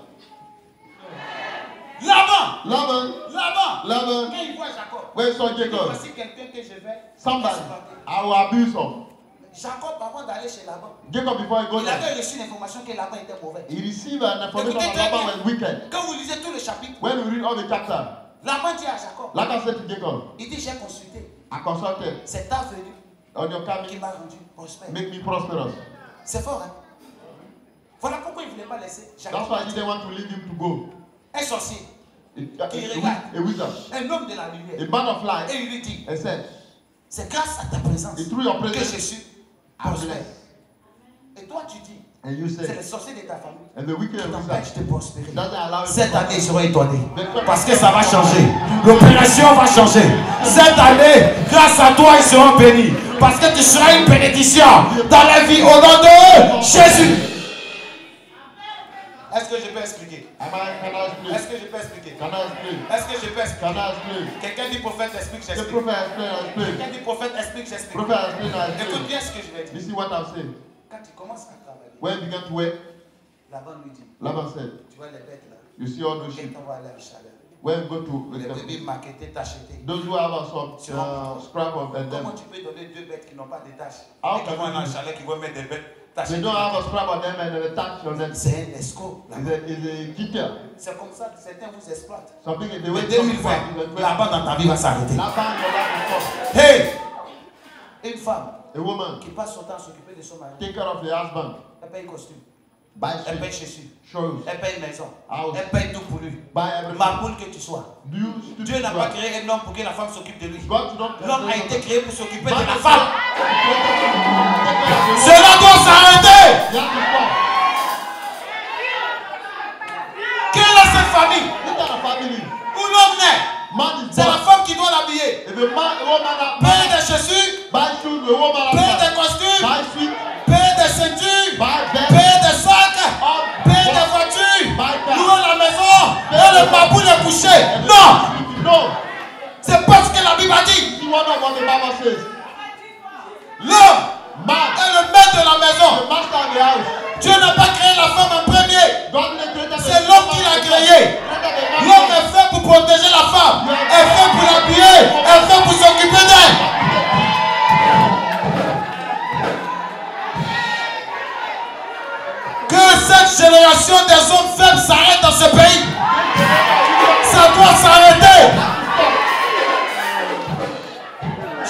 S1: Laban!
S3: Laban.
S1: Laban!
S3: Laban.
S1: Quand il voit Jacob,
S3: When saw Jacob,
S1: voici quelqu'un que je vais.
S3: somebody,
S1: exploiter.
S3: I will abuse him.
S1: Jacob, avant d'aller chez Laban,
S3: Jacob, before he goes
S1: il avait
S3: there,
S1: reçu l'information que Laban était mauvais.
S3: he received an information that Laban was wicked.
S1: Quand vous lisez tous les chapitres,
S3: When we read all the chapters,
S1: Laban dit à Jacob,
S3: Laban said to Jacob,
S1: il dit, j'ai consulté.
S3: I consulted
S1: C'est ta venue
S3: on your
S1: qui
S3: coming,
S1: m'a rendu prospère.
S3: make me prosperous.
S1: C'est fort, hein? Voilà pourquoi il ne voulait pas laisser Jacob.
S3: That's why he didn't want to leave him to go.
S1: Un sorcier,
S3: A wizard,
S1: un homme de la
S3: a
S1: lumière.
S3: man of light,
S1: Et il lui dit,
S3: and said,
S1: c'est grâce à ta présence
S3: it's through your
S1: que je
S3: presence
S1: suis
S3: I'm
S1: prospère.
S3: blessed.
S1: Et toi, tu dis,
S3: And you
S1: c'est
S3: say,
S1: les sorciers de ta famille
S3: and the wicked
S1: qui
S3: and
S1: t'empêchent
S3: wizard
S1: de prospérer.
S3: doesn't allow you
S1: Cette
S3: to
S1: année, ils seront étonnés.
S3: prosper.
S1: Parce que ça va changer. L'opération va changer. Cette année, grâce à toi, ils seront bénis. Parce que tu seras une bénédiction dans la vie au nom de Jésus. Est-ce que je peux expliquer?
S3: Can I explain?
S1: Est-ce que je peux expliquer?
S3: Can I explain?
S1: Est-ce que je peux expliquer?
S3: Can I explain?
S1: Quelqu'un dit prophète, explique,
S3: The
S1: j'explique.
S3: prophet explain, I explain.
S1: Quelqu'un dit prophète, explique, j'explique.
S3: Prophet explain, I
S1: Écoute
S3: explain.
S1: bien ce que je vais
S3: You
S1: dire.
S3: see what I'm saying?
S1: Quand tu commences à travailler,
S3: When he began to work,
S1: Laban lui dit,
S3: Laban said,
S1: tu vois les bêtes là,
S3: you see all those sheep.
S1: quelqu'un va aller en chaleur.
S3: When you go to
S1: Les bébés maquettés, tachetés.
S3: those who have some scrap of them,
S1: Comment tu peux donner deux bêtes qui n'ont pas de taches
S3: Ah,
S1: et qui vont aller en chaleur, qui vont mettre des bêtes
S3: they
S1: tachées?
S3: don't have a scrap of them and a tax on them.
S1: C'est un escroc.
S3: Is a kicker.
S1: C'est comme ça que certains vous exploitent.
S3: Something in the
S1: Mais
S3: way
S1: 2020, là-bas dans ta vie va s'arrêter.
S3: Laban your life
S1: Hey! Une femme
S3: is a woman.
S1: qui passe son temps à s'occuper de son mari,
S3: Take care of the husband.
S1: elle paye costume,
S3: Buy
S1: elle paye
S3: shoes.
S1: chaussures,
S3: Shoes.
S1: elle paye maison,
S3: House.
S1: elle paye tout pour lui.
S3: Buy everything.
S1: Ma poule que tu sois.
S3: Do you
S1: Dieu n'a pas créé un homme pour que la femme s'occupe de lui.
S3: God to not
S1: L'homme a été créé pour s'occuper de
S3: Man
S1: la
S3: is
S1: femme.
S3: God.
S1: Cela doit s'arrêter.
S3: You have to stop.
S1: Quelle est cette famille
S3: Look at a family.
S1: où l'homme naît?
S3: Man is
S1: C'est la
S3: born.
S1: femme qui doit l'habiller.
S3: If a woman
S1: Payer des chaussures,
S3: buy shoes, the woman
S1: payer
S3: has
S1: des costumes,
S3: buy sweet,
S1: payer des ceintures,
S3: buy bed,
S1: payer des sacs, payer des voitures, louer la maison et le babou est couché. Non,
S3: No,
S1: c'est pas ce que la Bible a dit.
S3: see what the Bible says.
S1: L'homme
S3: Man,
S1: est le maître de la maison.
S3: the master of the house.
S1: Dieu n'a pas créé la femme en premier.
S3: God didn't create the
S1: C'est l'homme qui l'a créé. L'homme est fait pour protéger la femme, est fait pour l'habiller, est fait pour s'occuper d'elle. Que cette génération des hommes faibles s'arrête dans ce pays. Ça doit s'arrêter.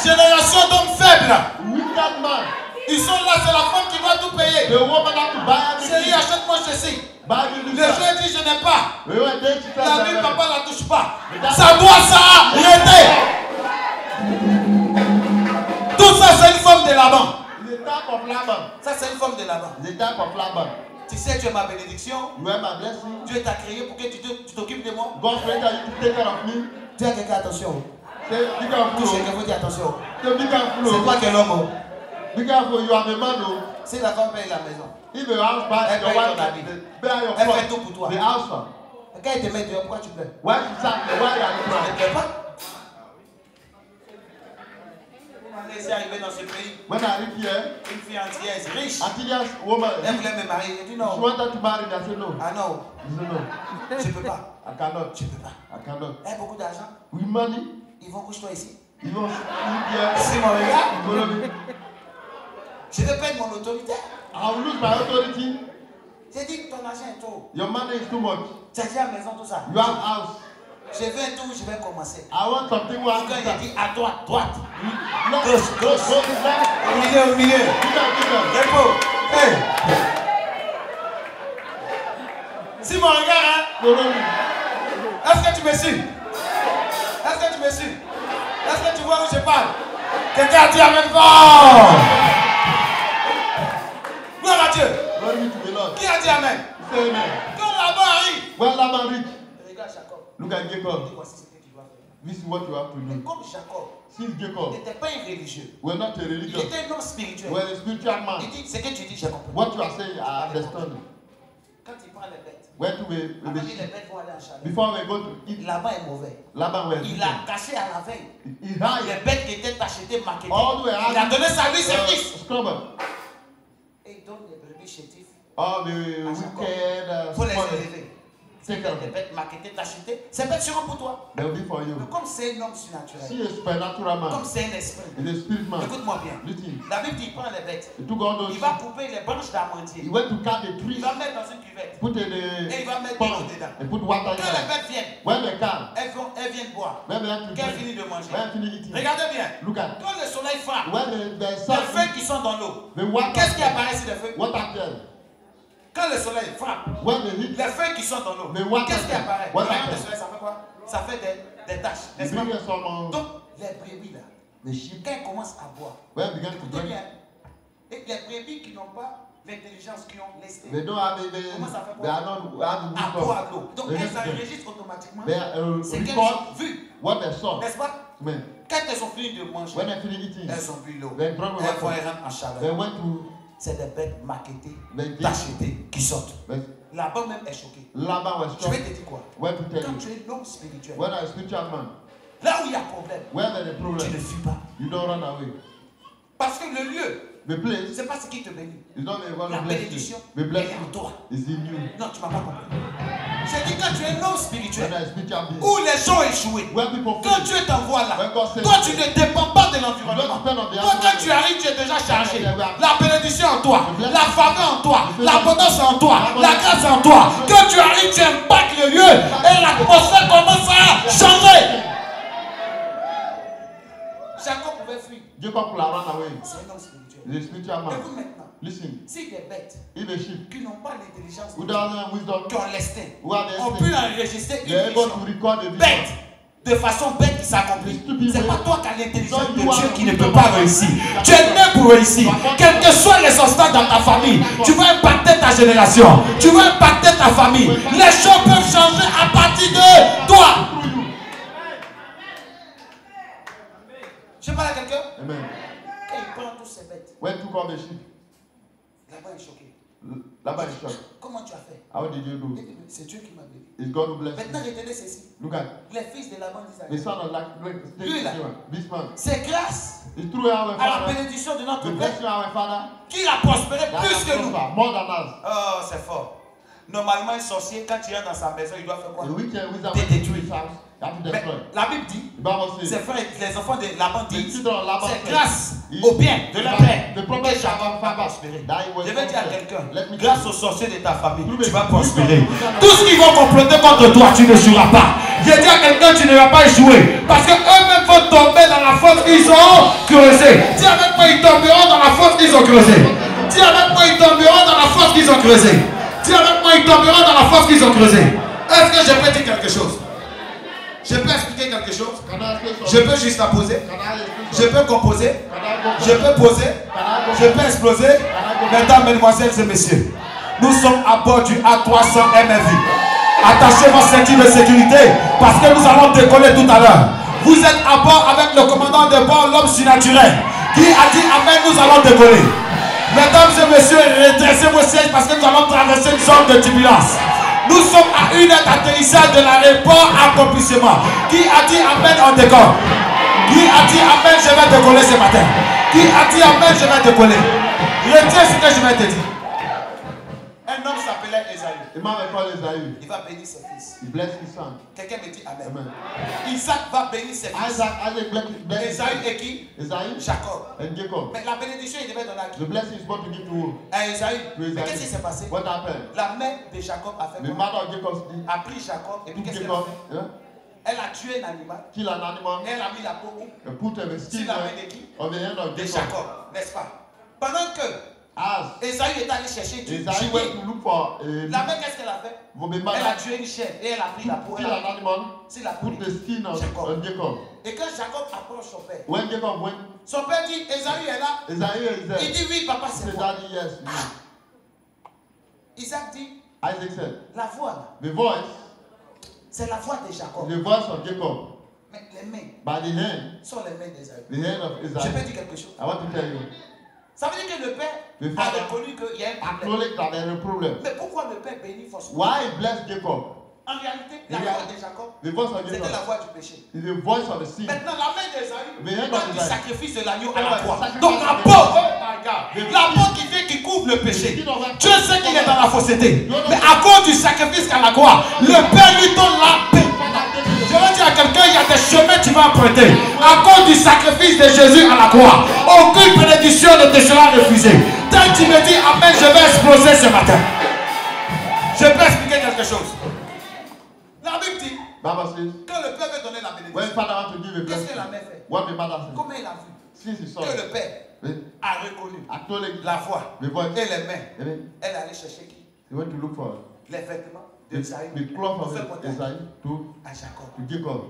S1: Génération d'hommes faibles.
S3: Wicked man.
S1: Ils sont là, c'est la femme qui doit tout payer.
S3: The woman has to buy
S1: Chérie,
S3: everything.
S1: achète-moi ceci.
S3: Buy you
S1: Les gens disent je n'ai pas.
S3: We went there to
S1: La
S3: tell
S1: vie,
S3: them.
S1: papa la touche pas. Ça doit s'arrêter. Tout ça, c'est une forme de Laban.
S3: It's a type of Laban.
S1: Ça, c'est une forme de Laban.
S3: It's a type of Laban.
S1: Tu sais, tu es ma bénédiction.
S3: You have my blessing.
S1: Dieu t'a créé pour que tu t'occupes de moi.
S3: God created you to take care of me.
S1: Dis à quelqu'un attention.
S3: Say, be careful.
S1: Touche quelqu'un, dis attention.
S3: Say, be careful.
S1: C'est toi qui es l'homme.
S3: Be careful. You are the man. Oh.
S1: Si la femme paye la maison,
S3: If the house buy
S1: Elle
S3: your
S1: paye
S3: wife,
S1: ton habit.
S3: buy your
S1: elle fait
S3: clothes.
S1: tout pour toi.
S3: The house one.
S1: quand il te met dehors, pourquoi tu pleures?
S3: Why she sat there? Why are you
S1: Ne
S3: crying?
S1: pleure pas. On est arrivé dans ce pays.
S3: When I live here,
S1: Une fille entière, riche.
S3: Antilia's woman,
S1: Elle voulait me marier. Elle dit
S3: she
S1: non.
S3: wanted to marry me. I said no.
S1: Ah non,
S3: He said no.
S1: je ne peux pas.
S3: I cannot.
S1: Je ne peux pas.
S3: I cannot.
S1: Elle a beaucoup d'argent.
S3: With money,
S1: Ils vont coucher toi ici.
S3: you don't live here.
S1: C'est mon regard.
S3: Follow me.
S1: Je vais perdre mon autorité.
S3: I will lose my authority.
S1: J'ai dit ton argent est trop.
S3: Your money is too much.
S1: Tu as déjà la maison, tout ça.
S3: You have house.
S1: Je veux un tour, je vais commencer.
S3: I want something where I
S1: Quand
S3: can
S1: il dit à droite, droite.
S3: No,
S1: Gauche,
S3: go,
S1: gauche.
S3: go, left.
S1: Au milieu, au milieu.
S3: Give them.
S1: Dépôt. Hey. Si mon regard, hein.
S3: Follow me.
S1: Est-ce que tu me suis? Est-ce que tu me suis? Est-ce que tu vois où je parle? Quelqu'un a dit Amen fort. Gloire à Dieu.
S3: Glory be to the Lord.
S1: Qui a dit Amen?
S3: Say amen.
S1: Quand là-bas arrive.
S3: When Laban reached,
S1: Regarde Jacob.
S3: look at Jacob.
S1: Dis voici ce que tu dois faire.
S3: This is what you have to
S1: Mais
S3: do.
S1: comme Jacob
S3: Since Jacob
S1: n'était pas un religieux,
S3: were not a
S1: il
S3: religious,
S1: était un homme spirituel.
S3: were a spiritual
S1: Il
S3: man,
S1: dit, ce que tu dis, j'ai compris.
S3: what you are saying, I understand.
S1: Quand il prend les bêtes,
S3: Where to be,
S1: avant que les bêtes vont aller en chalet,
S3: before we go to eat,
S1: là-bas est mauvais.
S3: Laban were
S1: Il a caché à la veille
S3: he hired
S1: les bêtes qui étaient achetées, marketées.
S3: all the
S1: Il a donné ça à lui, ses fils.
S3: scrubber,
S1: Et il donne les brebis chétifs
S3: all the wicked
S1: pour les
S3: spoilers.
S1: élever.
S3: Take care of
S1: Les
S3: them.
S1: bêtes marketées, achetées, ces bêtes seront pour toi.
S3: They will be for you.
S1: Mais comme c'est un homme surnaturel,
S3: See a supernatural
S1: comme
S3: man,
S1: c'est un esprit,
S3: is a spirit man.
S1: écoute-moi bien.
S3: Listen,
S1: La Bible dit, il prend les bêtes.
S3: he took all those.
S1: Il va couper les branches
S3: He
S1: d'amandier.
S3: went to cut the
S1: Il
S3: trees,
S1: va mettre dans une cuvette.
S3: put in
S1: Et il va
S3: the
S1: mettre de
S3: pond,
S1: l'eau dedans.
S3: and put water
S1: Quand les
S3: in there.
S1: bêtes viennent,
S3: When they come,
S1: elles viennent boire.
S3: when they have to
S1: Qu'elles
S3: drink,
S1: finissent de manger.
S3: when they finish eating,
S1: Regardez bien.
S3: look at
S1: Quand le soleil frappe,
S3: when the
S1: les
S3: sun,
S1: feuilles qui sont dans l'eau,
S3: the water,
S1: qu'est-ce qui apparaît sur les feuilles?
S3: what appears?
S1: Quand le soleil frappe,
S3: When they hit,
S1: les feuilles qui sont dans l'eau,
S3: Mais what
S1: qu'est-ce qui
S3: happened?
S1: apparaît?
S3: What
S1: Le rayon
S3: happened?
S1: du soleil, ça fait quoi? Ça fait des taches,
S3: they
S1: n'est-ce pas?
S3: bring some,
S1: Donc, les brebis là,
S3: the sheep,
S1: quand elles commencent à boire,
S3: when they begin to
S1: écoutez
S3: drink,
S1: bien, et les brebis qui n'ont pas l'intelligence, qui ont l'esté,
S3: they don't have
S1: Comment ça fait
S3: they are not have the
S1: à
S3: wisdom.
S1: boire l'eau. Donc,
S3: They
S1: elles
S3: need to drink.
S1: enregistrent automatiquement
S3: They
S1: ce qu'elles
S3: record
S1: ont vu,
S3: what they saw.
S1: n'est-ce pas?
S3: When
S1: Quand elles ont fini de manger,
S3: when they finish eating,
S1: elles ont bu l'eau.
S3: they drunk
S1: Elles vont
S3: water.
S1: rentrer en
S3: They
S1: chaleur.
S3: went to
S1: C'est des bêtes marketées,
S3: they did.
S1: tachetées, qui sortent.
S3: But
S1: Là-bas même est choqué.
S3: Laban was
S1: Je
S3: strong.
S1: vais te dire quoi?
S3: When to tell
S1: Quand
S3: you,
S1: tu es l'homme spirituel,
S3: when a spiritual man,
S1: là où il y a problème,
S3: where there is a
S1: tu
S3: problem,
S1: ne fuis pas.
S3: you don't run away.
S1: Parce que le lieu,
S3: The place
S1: c'est pas ce qui te bénit.
S3: is not the one
S1: La
S3: who bless
S1: bénédiction,
S3: you. The
S1: elle est
S3: blessing
S1: en toi.
S3: is in you.
S1: Non, tu m'as pas compris. J'ai dit quand tu es l'homme
S3: When
S1: spirituel,
S3: a spiritual being,
S1: où les gens ont échoué,
S3: when people
S1: quand
S3: fail,
S1: Dieu t'envoie là,
S3: when God says,
S1: toi tu ne dépends pas de
S3: you don't
S1: l'environnement.
S3: depend on the
S1: Toi, quand
S3: environment.
S1: tu arrives, tu es déjà chargé. La bénédiction en toi, la faveur en toi, l'abondance en toi, la grâce en toi. Quand tu arrives, tu impactes le lieu et l'atmosphère commence à changer. Jacob pouvait fuir.
S3: Jacob could have run away.
S1: C'est un homme spirituel.
S3: He's a spiritual man.
S1: Écoute maintenant,
S3: Listen,
S1: si des bêtes
S3: if a sheep
S1: qui n'ont pas l'intelligence,
S3: who doesn't have wisdom,
S1: qui ont l'instinct,
S3: who have the
S1: ont pu
S3: instinct,
S1: enregistrer
S3: they're
S1: une
S3: able
S1: vision
S3: to record the vision.
S1: bête, de façon bête qui s'accomplit. C'est pas toi qui as l'intelligence de Dieu qui ne peut pas réussir. Tu es né pour réussir. Quels que soient les obstacles dans ta famille, tu vas impacter ta génération. Tu vas impacter ta famille. Les choses peuvent changer à partir de toi. Je parle à quelqu'un.
S3: Amen.
S1: Quand il prend tous ces bêtes,
S3: When took all the sheep,
S1: là-bas il est choqué.
S3: Laban is shocked.
S1: Comment tu as fait?
S3: How did you do?
S1: C'est Dieu qui m'a béni.
S3: It's God who blessed
S1: Maintenant,
S3: you.
S1: retenez ceci.
S3: Look at
S1: Les fils de Laban disent à
S3: the
S1: Dieu,
S3: son of
S1: Lui, là.
S3: this man.
S1: c'est grâce
S3: It's through our
S1: à la
S3: father,
S1: bénédiction de notre
S3: the
S1: Père
S3: blessing of our father,
S1: qu'il a prospéré
S3: that
S1: plus
S3: has
S1: que nous.
S3: prospered more than us.
S1: Oh, c'est fort. Normalement, un sorcier, quand il entre dans sa maison, il doit faire quoi?
S3: The wicked wizard
S1: They
S3: went to
S1: détruit.
S3: his house, you have to
S1: Mais
S3: destroy.
S1: la Bible dit,
S3: The Bible
S1: ses
S3: says,
S1: frères, les enfants de Laban
S3: the
S1: disent,
S3: children of Laban
S1: c'est
S3: said,
S1: grâce
S3: he-
S1: au bien de leur père
S3: the
S1: que
S3: prophet
S1: Jacob
S3: Jacob
S1: va prospérer.
S3: that he was
S1: Je vais dire à
S3: prospered.
S1: quelqu'un,
S3: Let me
S1: grâce
S3: tell
S1: aux sorciers de ta famille,
S3: Through
S1: tu
S3: the
S1: vas
S3: wisdom
S1: prospérer.
S3: of wisdom.
S1: Tout ce qu'ils vont comploter contre toi, tu n'échoueras pas. Je dis à quelqu'un, tu ne vas pas échouer. Parce qu'eux-mêmes vont tomber dans la fosse qu'ils ont creusée. Dis avec moi, ils tomberont dans la fosse qu'ils ont creusée. Dis avec moi, ils tomberont dans la fosse qu'ils ont creusée. Dis avec moi, ils tomberont dans la fosse qu'ils ont creusée. Est-ce que je peux dire quelque chose? Je peux expliquer quelque chose?
S3: Can I say
S1: Je
S3: something?
S1: peux juste poser?
S3: Can I explain
S1: Je peux composer?
S3: Can I go
S1: Je
S3: first?
S1: peux poser? Je peux exploser? Mesdames, mesdemoiselles et messieurs, nous sommes à bord du A300 MFI. Attachez vos ceintures de sécurité parce que nous allons décoller tout à l'heure. Vous êtes à bord avec le commandant de bord, l'homme surnaturel, qui a dit Amen, nous allons décoller. Mesdames et messieurs, redressez vos sièges parce que nous allons traverser une zone de turbulence. Nous sommes à une heure d'atterrissage de l'aéroport accomplissement. Qui a dit Amen, on décolle? Qui a dit Amen, je vais décoller ce matin? Qui a dit Amen, je vais décoller? Retiens ce que je vais te dire. Un homme s'appelait Esaü.
S3: The man we call Isaiah.
S1: Il va bénir ses fils.
S3: He blessed his son.
S1: Quelqu'un me dit Amen.
S3: Amen.
S1: Isaac va bénir ses fils.
S3: Isaac blessed his
S1: Esaü
S3: son.
S1: est qui?
S3: Isaiah
S1: Jacob.
S3: and Jacob.
S1: Mais la bénédiction, il devait donner à qui?
S3: The blessing is supposed to give to who?
S1: À Esaü.
S3: To
S1: Mais
S3: Isaiah.
S1: qu'est-ce qui s'est passé?
S3: What happened?
S1: La mère de Jacob a fait
S3: The
S1: quoi?
S3: mother of Jacob
S1: A pris Jacob et puis
S3: took
S1: qu'est-ce qu'elle a
S3: Jacob,
S1: fait?
S3: yeah,
S1: Elle a tué un animal.
S3: kill an animal,
S1: Elle a mis la peau
S3: and put a
S1: sur
S3: skin
S1: la main de qui?
S3: on the hand of
S1: De
S3: Jacob.
S1: Jacob, n'est-ce pas? Pendant que
S3: As
S1: Esaü est allé chercher du
S3: Isaiah
S1: gibier,
S3: went to look for
S1: la mère, qu'est-ce qu'elle a fait? Elle a
S3: mother
S1: tué une chèvre et elle a pris la peau.
S3: kill
S1: Elle a
S3: an animal,
S1: sur la peau
S3: put
S1: de
S3: the skin on Jacob.
S1: Et quand Jacob approche son père,
S3: When Jacob went,
S1: son père dit Esaü est là.
S3: Isaiah is
S1: Il
S3: there.
S1: dit oui, papa,
S3: He
S1: c'est
S3: said,
S1: moi.
S3: Daddy, yes.
S1: Isaac dit
S3: Isaac said,
S1: la voix là,
S3: the voice
S1: c'est la voix de Jacob.
S3: is the voice of Jacob.
S1: Mais les mains.
S3: By the hand.
S1: Sont les mains d'Ésaü.
S3: The hand of
S1: Je
S3: Isaac.
S1: peux dire quelque chose.
S3: I want to tell you.
S1: Ça veut dire que le père
S3: The
S1: a
S3: father
S1: reconnu qu'il y a un problème.
S3: acknowledge that there is a problem.
S1: Mais pourquoi le père bénit forcément?
S3: Why he blessed Jacob?
S1: En réalité, la voix de Jacob,
S3: The voice of
S1: c'était
S3: Jacob
S1: la voix du péché.
S3: is the voice of the sin.
S1: Maintenant, la main d'Ésaü
S3: The hand
S1: parle
S3: of
S1: du
S3: Isaac.
S1: sacrifice de l'agneau à la
S3: Ouais,
S1: croix.
S3: sacrifice
S1: Donc
S3: de
S1: la
S3: l'agneau.
S1: peau, oh my God, la peau qui vient, qui couvre le péché. Dieu sait qu'il est dans la fausseté. Mais à cause du sacrifice qu'à la croix, le Père lui donne la paix. Je veux dire à quelqu'un, il y a des chemins que tu vas emprunter. À cause du sacrifice de Jésus à la croix, aucune bénédiction ne te sera refusée. Tant que tu me dis Amen, je vais exploser ce matin. Je peux expliquer quelque chose. La Bible dit,
S3: Bible says,
S1: quand le Père veut donner la
S3: when
S1: bénédiction,
S3: father wants to give a
S1: qu'est-ce
S3: blessing,
S1: que la mère fait?
S3: what the mother says,
S1: Comment il a vu
S3: since he saw
S1: que
S3: it,
S1: le Père a reconnu
S3: acknowledge
S1: la voix
S3: the voice,
S1: et les mains,
S3: and then
S1: elle est allée chercher qui?
S3: he went to look for
S1: Les vêtements
S3: the
S1: d'Ésaü
S3: cloth
S1: pour
S3: of
S1: faire porter
S3: Isaac to
S1: à Jacob.
S3: Jacob.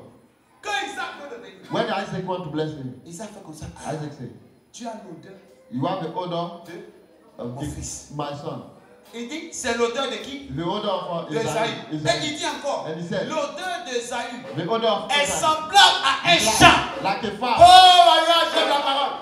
S1: Quand Isaac veut le bénir,
S3: When Isaac want to bless him,
S1: Isaac fait comme ça.
S3: Isaac said,
S1: Tu as l'odeur
S3: you have the odor
S1: de
S3: of
S1: mon fils.
S3: my son.
S1: Il dit, c'est l'odeur de qui?
S3: The odor of
S1: D'Ésaü.
S3: Isaac.
S1: Et il dit encore,
S3: And he said,
S1: l'odeur d'Ésaü
S3: the odor of
S1: est
S3: Isaac.
S1: semblable à un champ.
S3: Like a
S1: Oh,
S3: farm.
S1: regarde, j'aime la parole.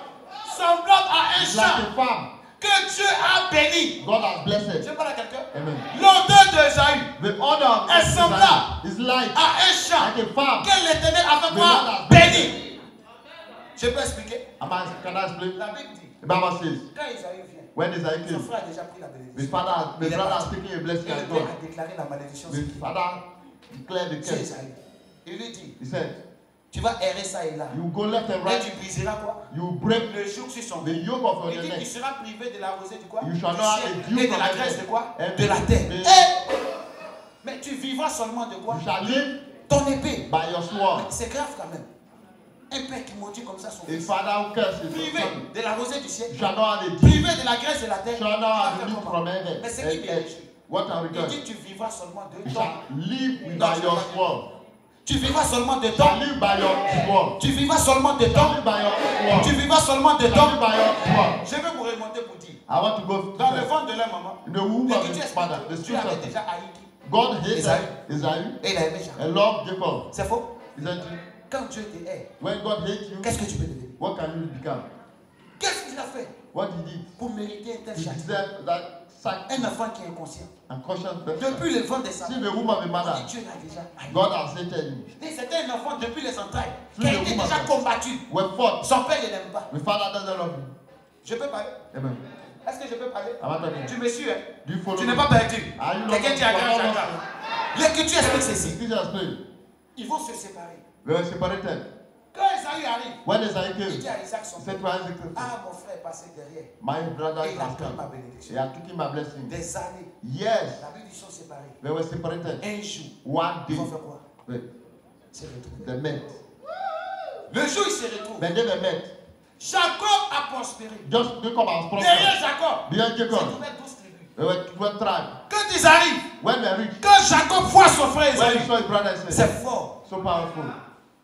S1: Semblable à un
S3: It's
S1: champ
S3: like a farm.
S1: que Dieu a béni.
S3: God has blessed.
S1: Je parle à quelqu'un.
S3: Amen.
S1: L'odeur d'Ésaü
S3: The odor of
S1: est semblable
S3: Isaac is like
S1: à un champ
S3: a farm.
S1: que l'Éternel a fait
S3: The
S1: quoi?
S3: Lord has
S1: Béni. Je peux expliquer.
S3: Can I explain?
S1: La Bible dit,
S3: The Bible says,
S1: quand Ésaü vient,
S3: when Isaac
S1: son
S3: came,
S1: frère a déjà pris la
S3: the
S1: bénédiction.
S3: father, the
S1: Il est
S3: brother
S1: parti.
S3: has taken a
S1: Et
S3: blessing
S1: le
S3: as
S1: père
S3: God.
S1: a déclaré la malédiction sur
S3: The
S1: lui.
S3: father declared the
S1: Sur
S3: curse.
S1: Ésaü. Il lui dit,
S3: He said,
S1: tu vas errer ça et là.
S3: you go left and
S1: Et
S3: right,
S1: tu briseras quoi?
S3: you break
S1: Le joug sur son
S3: the
S1: cou.
S3: yoke of
S1: Il
S3: your
S1: dit
S3: neck.
S1: qu'il sera privé de la rosée du quoi?
S3: You
S1: Du
S3: shall not have
S1: ciel
S3: a dew
S1: et de
S3: from
S1: la
S3: heaven.
S1: graisse de quoi?
S3: And
S1: De la terre.
S3: the-
S1: Mais tu vivras seulement de quoi?
S3: You shall live
S1: Ton épée.
S3: by your sword.
S1: C'est grave quand même. Un père qui maudit comme ça son
S3: A
S1: fils.
S3: father who curses his
S1: Privé
S3: son.
S1: de la rosée du ciel.
S3: You shall not have a dew.
S1: Privé de la graisse de la terre.
S3: Shall not
S1: Va
S3: have
S1: faire
S3: dew
S1: comment?
S3: from heaven.
S1: Mais c'est qui bien
S3: And what are we
S1: Il
S3: doing?
S1: dit tu vivras seulement de
S3: You
S1: ton.
S3: shall live
S1: Non,
S3: by
S1: je
S3: your
S1: vais pas
S3: sword.
S1: Tu vivras seulement de
S3: You shall
S1: ton.
S3: live by your sword.
S1: Tu vivras seulement de
S3: You shall
S1: ton.
S3: live by your sword.
S1: Tu vivras seulement de
S3: You shall live
S1: ton.
S3: by your sword.
S1: Je vais vous remonter pour dire.
S3: I want to go
S1: Dans le ventre de leur maman,
S3: in the womb of
S1: l'Écriture
S3: his father, the
S1: explique que Dieu
S3: spirit
S1: avait
S3: of
S1: déjà haï qui?
S3: God hated
S1: Isaac.
S3: Isaiah
S1: Et il a aimé Jacob.
S3: and loved Jacob.
S1: C'est faux?
S3: Isn't it?
S1: Quand Dieu te hait,
S3: When God hates you,
S1: qu'est-ce que tu peux devenir?
S3: what can you become?
S1: Qu'est-ce qu'il a fait
S3: What he did
S1: pour mériter un tel
S3: to
S1: châtiment?
S3: deserve that sack
S1: Un enfant qui est inconscient.
S3: and conscience person.
S1: Depuis le ventre de sa
S3: See
S1: mère,
S3: the womb of a
S1: on
S3: mother,
S1: dit Dieu l'a déjà haï.
S3: God has hated you.
S1: C'était un enfant depuis les entrailles qui
S3: Oui,
S1: a
S3: le
S1: été
S3: woman.
S1: déjà combattu.
S3: We're fought.
S1: Son père ne l'aime pas.
S3: The father doesn't love you.
S1: Je peux parler?
S3: Amen.
S1: Est-ce que je peux parler?
S3: Am I talking?
S1: Tu me suis, hein?
S3: Do you follow
S1: Tu
S3: me?
S1: n'es pas perdu.
S3: Are you
S1: Quelqu'un dit à grand Jacob. L'écriture explique
S3: The
S1: ceci.
S3: scripture explains.
S1: Ils vont se séparer.
S3: They were separated.
S1: Quand Esaü arrive,
S3: When Isaiah
S1: il
S3: came,
S1: dit à Isaac son
S3: he
S1: père,
S3: said to Isaac,
S1: ah mon frère est passé derrière.
S3: my brother
S1: Et il a
S3: has
S1: pris ma
S3: come.
S1: bénédiction.
S3: He had taken my blessing.
S1: Des années.
S3: Yes,
S1: La Bible dit qu'ils sont séparés.
S3: they were separated.
S1: Un jour,
S3: One
S1: ils
S3: day,
S1: vont faire quoi?
S3: they
S1: Se retrouver.
S3: they met.
S1: Le jour où ils se retrouvent,
S3: When they met,
S1: Jacob a prospéré.
S3: just Jacob has
S1: Derrière
S3: prospered.
S1: Jacob,
S3: Behind
S1: c'est
S3: Jacob,
S1: trouvé 12 tribus.
S3: there were 12 tribes.
S1: Quand ils arrivent,
S3: When they reached,
S1: quand Jacob voit son frère
S3: when he
S1: Esaü,
S3: saw his brother, he
S1: c'est
S3: said,
S1: fort.
S3: so powerful.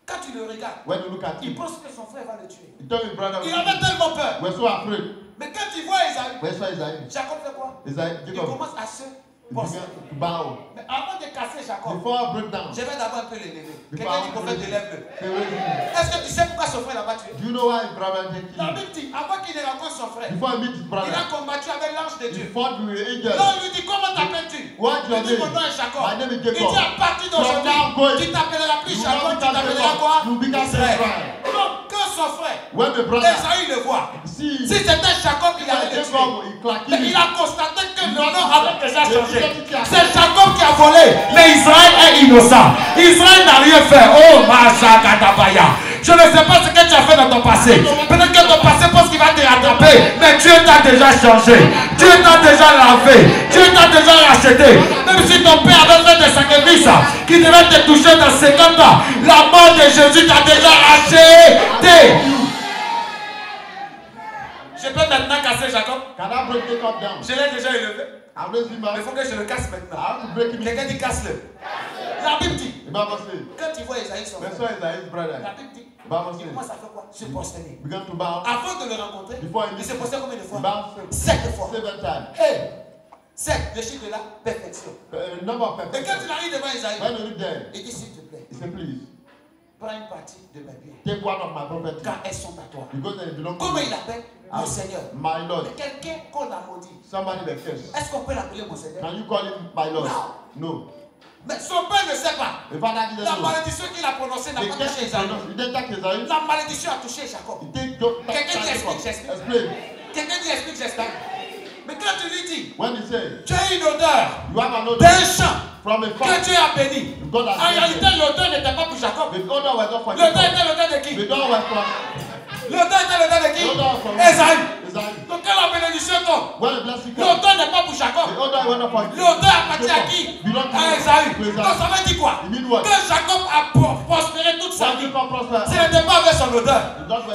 S1: Quand tu le regardes,
S3: When you look at
S1: il
S3: him,
S1: pense que son frère va le tuer.
S3: he told his brother,
S1: Il avait tellement peur.
S3: we're so afraid.
S1: Mais quand il voit Esaü,
S3: When he saw Isaiah,
S1: Jacob fait quoi?
S3: Isaiah,
S1: Il
S3: Jacob,
S1: commence à se
S3: he
S1: prosterner.
S3: began to bow.
S1: Mais avant de casser Jacob,
S3: Before I break down,
S1: je vais d'abord un peu l'élever.
S3: before
S1: Quelqu'un dit
S3: I
S1: prophète,
S3: break
S1: élève-le.
S3: say, wait a minute.
S1: Est-ce que tu sais pourquoi son frère l'a pas tué?
S3: Do you know why his brother taking
S1: La
S3: him?
S1: Bible dit, avant qu'il ne rencontre son frère,
S3: Before he meet his
S1: il
S3: brother,
S1: a combattu avec l'ange de
S3: he
S1: Dieu.
S3: fought with the angel.
S1: Là, on lui dit, comment t'appelles-tu?
S3: What's your
S1: Il dit, mon
S3: name?
S1: nom est Jacob.
S3: My name is
S1: Il dit,
S3: Jacob.
S1: à partir
S3: From now
S1: d'aujourd'hui,
S3: going,
S1: tu t'appelleras plus
S3: you
S1: Jacob,
S3: will
S1: tu
S3: not
S1: t'appelleras
S3: become
S1: quoi?
S3: Jacob. You become
S1: Israël.
S3: Israel.
S1: Donc, quand son frère,
S3: When the brother
S1: Esaü le voit,
S3: see
S1: si c'était Jacob, il allait le tuer.
S3: Jacob, he clacked
S1: Mais
S3: him.
S1: il a constaté que le nom avait déjà changé.
S3: C'est
S1: C'est Jacob qui a volé, mais Israël est innocent. Israël n'a rien fait. Oh, Masakatabaya. Je ne sais pas ce que tu as fait dans ton passé. Peut-être que ton passé pense qu'il va te rattraper, mais Dieu t'a déjà changé. Dieu t'a déjà lavé. Dieu t'a déjà racheté. Même si ton père avait fait des sacrifices qui devaient te toucher dans 50 ans, la mort de Jésus t'a déjà racheté. Je peux maintenant casser Jacob.
S3: Can I break Jacob down?
S1: Je l'ai déjà élevé.
S3: I'm raising
S1: Mais il
S3: my.
S1: faut que je le casse
S3: I
S1: maintenant.
S3: have to break him.
S1: Quelqu'un dit casse-le. La Bible dit,
S3: The Bible says,
S1: quand tu vois Esaü son
S3: when
S1: frère,
S3: saw Isaiah's brother,
S1: la Bible dit,
S3: the Bible
S1: il
S3: says,
S1: commence à faire quoi? Se prosterner.
S3: began to bow.
S1: Avant de le rencontrer,
S3: Before he
S1: il s'est posté combien de
S3: he
S1: fois?
S3: bowed
S1: 7 fois.
S3: 7 times.
S1: Hey, 7, le chiffre de la perfection.
S3: Number of
S1: Et quand
S3: perfection.
S1: il arrive devant Esaü,
S3: When he reached there,
S1: il dit s'il te plaît,
S3: he said, please,
S1: prends une partie de mes biens.
S3: Take one of my property.
S1: Car elles sont à toi.
S3: Because they belong to
S1: Comment
S3: me.
S1: il appelle mon Seigneur?
S3: My Lord.
S1: Mais quelqu'un qu'on a maudit.
S3: Somebody that cares.
S1: Est-ce qu'on peut l'appeler mon Seigneur?
S3: Can you call him my Lord? No.
S1: Mais son père ne sait pas.
S3: The father didn't
S1: La
S3: know.
S1: malédiction qu'il a prononcée n'a
S3: The
S1: pas
S3: curse
S1: touché
S3: is
S1: Esaü.
S3: pronounced. He didn't take Esaü.
S1: La malédiction a touché Jacob.
S3: He take
S1: Quelqu'un dit explique, j'explique.
S3: Explain.
S1: Quelqu'un dit explique, j'explique. Mais quand tu lui dis,
S3: When he said,
S1: tu as une odeur
S3: you have an odor
S1: d'un champ
S3: from a
S1: que
S3: farm.
S1: Dieu a béni.
S3: God has
S1: En
S3: blessed
S1: réalité,
S3: you.
S1: l'odeur n'était pas pour Jacob.
S3: The odor was not for
S1: L'odeur
S3: Jacob.
S1: était l'odeur de qui?
S3: The odor was from
S1: L'odeur était l'odeur de qui?
S3: the odor from
S1: Esaü.
S3: Esaü.
S1: Donc quand la bénédiction tombe,
S3: When the blessing comes,
S1: l'odeur n'est pas pour Jacob.
S3: the odor was not for
S1: L'odeur appartient à qui?
S3: Belong to
S1: À Esaü.
S3: to Esaü.
S1: Donc ça veut dire quoi?
S3: It means what?
S1: Que Jacob a prospéré toute sa
S3: When
S1: vie.
S3: you come prosper,
S1: Ce n'était pas avec son odeur.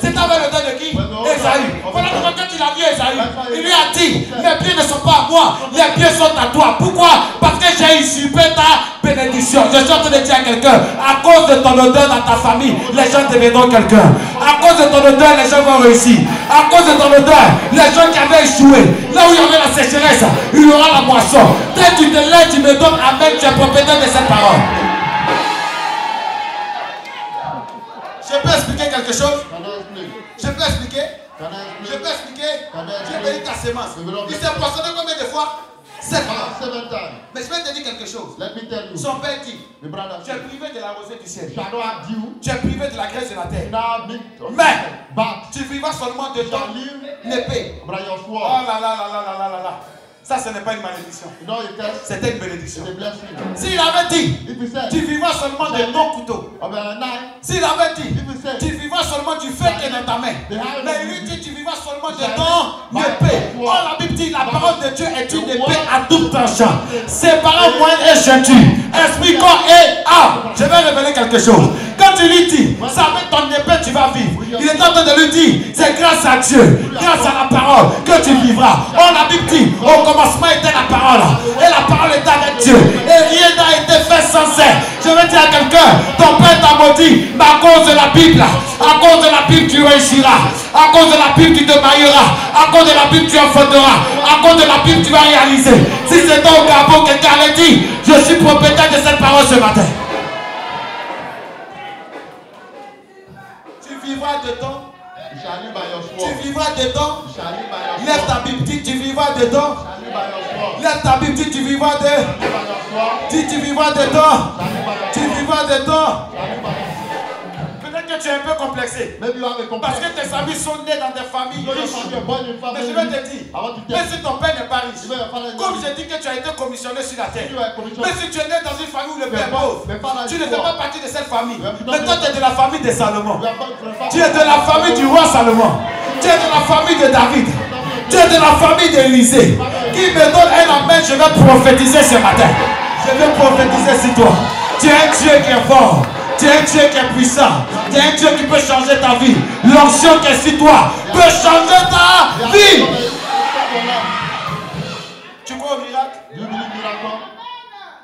S1: C'est avec l'odeur de qui? Esaü. Voilà pourquoi quand il a vu Esaü, il lui a dit, mes pieds ne sont pas à moi, les pieds sont à toi. Pourquoi? Parce que j'ai usurpé ta bénédiction. Je suis en train de dire à quelqu'un, à cause de ton odeur dans ta famille, les gens deviendront quelqu'un. À cause de ton odeur, les gens vont réussir. À cause de ton odeur, les gens qui avaient échoué, là où il y avait la sécheresse, il y aura la moisson. Dès que tu te lèves, tu me donnes amen, tu es propriétaire de cette parole. Je peux expliquer quelque chose?
S3: can I explain?
S1: Je peux expliquer?
S3: Can I
S1: Je
S3: explain?
S1: peux expliquer? Dieu bénit ta sémence. Il s'est poissonné combien de fois? 7 fois.
S3: 7 times.
S1: Mais je vais te dire quelque chose.
S3: Let me tell you.
S1: Son père dit,
S3: The brother
S1: tu es
S3: said,
S1: privé de la rosée du ciel.
S3: shall not have dew,
S1: Tu es privé de la graisse de la terre.
S3: now meet,
S1: Mais
S3: but
S1: tu vivras seulement de
S3: shall
S1: ton
S3: live
S1: épée.
S3: by your
S1: Oh
S3: sword.
S1: là là là là là là là là. Ça, ce n'est pas une malédiction.
S3: You know, it tells
S1: C'était une bénédiction.
S3: it's a blessing.
S1: S'il avait dit,
S3: If he said,
S1: tu vivras seulement de ton couteau.
S3: of a knife,
S1: S'il avait dit,
S3: if he said,
S1: tu vivras seulement du feu qui est dans ta main. Mais il lui dit, tu vivras seulement de ton épée. Oh, la Bible dit, la parole de Dieu est une épée à double tranchant. Séparant moine et gentil. Esprit, corps et âme. Je vais révéler quelque chose. Quand tu lui dis, ça avec ton épée, tu vas vivre. Il est en train de lui dire, c'est grâce à Dieu, grâce à la parole que tu vivras. Oh, la Bible dit, au commencement était la parole. Et la parole était avec Dieu. Et rien n'a été fait sans elle. Je vais dire à quelqu'un, ton père t'a maudit, mais à cause de la Bible, à cause de la Bible, tu réussiras. À cause de la Bible, tu te marieras. À cause de la Bible, tu enfanteras. À cause de la Bible, tu vas réaliser. Si c'est ton Gabon, quelqu'un avait dit, je suis propriétaire de cette parole ce matin. Tu vivras dedans.
S3: you shall live by your
S1: Tu
S3: sword.
S1: vivras dedans.
S3: You shall live by your
S1: Lève
S3: sword.
S1: ta Bible, dis tu vivras dedans.
S3: You shall live by your sword.
S1: Lève ta Bible, dis tu vivras de.
S3: Live by your sword.
S1: Dis tu vivras dedans.
S3: Shall live by your
S1: Tu
S3: sword.
S1: vivras dedans.
S3: Shall live by your sword.
S1: Peut-être que tu es un peu complexé.
S3: Maybe you have a
S1: Parce
S3: complex.
S1: que tes amis sont nés dans des familles
S3: You know your
S1: riches.
S3: family, you're born in
S1: Mais je
S3: family.
S1: vais te dire,
S3: I want to tell
S1: même
S3: you.
S1: si ton père n'est pas riche,
S3: Even your father is
S1: comme
S3: not
S1: j'ai dit que tu as été commissionné sur la terre,
S3: You are commissioned.
S1: même si tu es né dans une famille où le père est pauvre,
S3: Mais pas la
S1: tu ne fais pas partie de cette famille.
S3: Mais
S1: Mais toi, tu es de la famille de Salomon.
S3: You are born from a family.
S1: Tu es de la famille du roi Salomon. Tu es de la famille de David. Tu es de la famille d'Élisée. Qui me donne un amen, je vais prophétiser ce matin. Je vais prophétiser sur toi. Tu es un Dieu qui est fort. Tu es un Dieu qui est puissant. Tu es un Dieu qui peut changer ta vie. L'onction qui est sur toi peut changer ta vie. Tu crois au miracle?
S3: Do you believe miracle?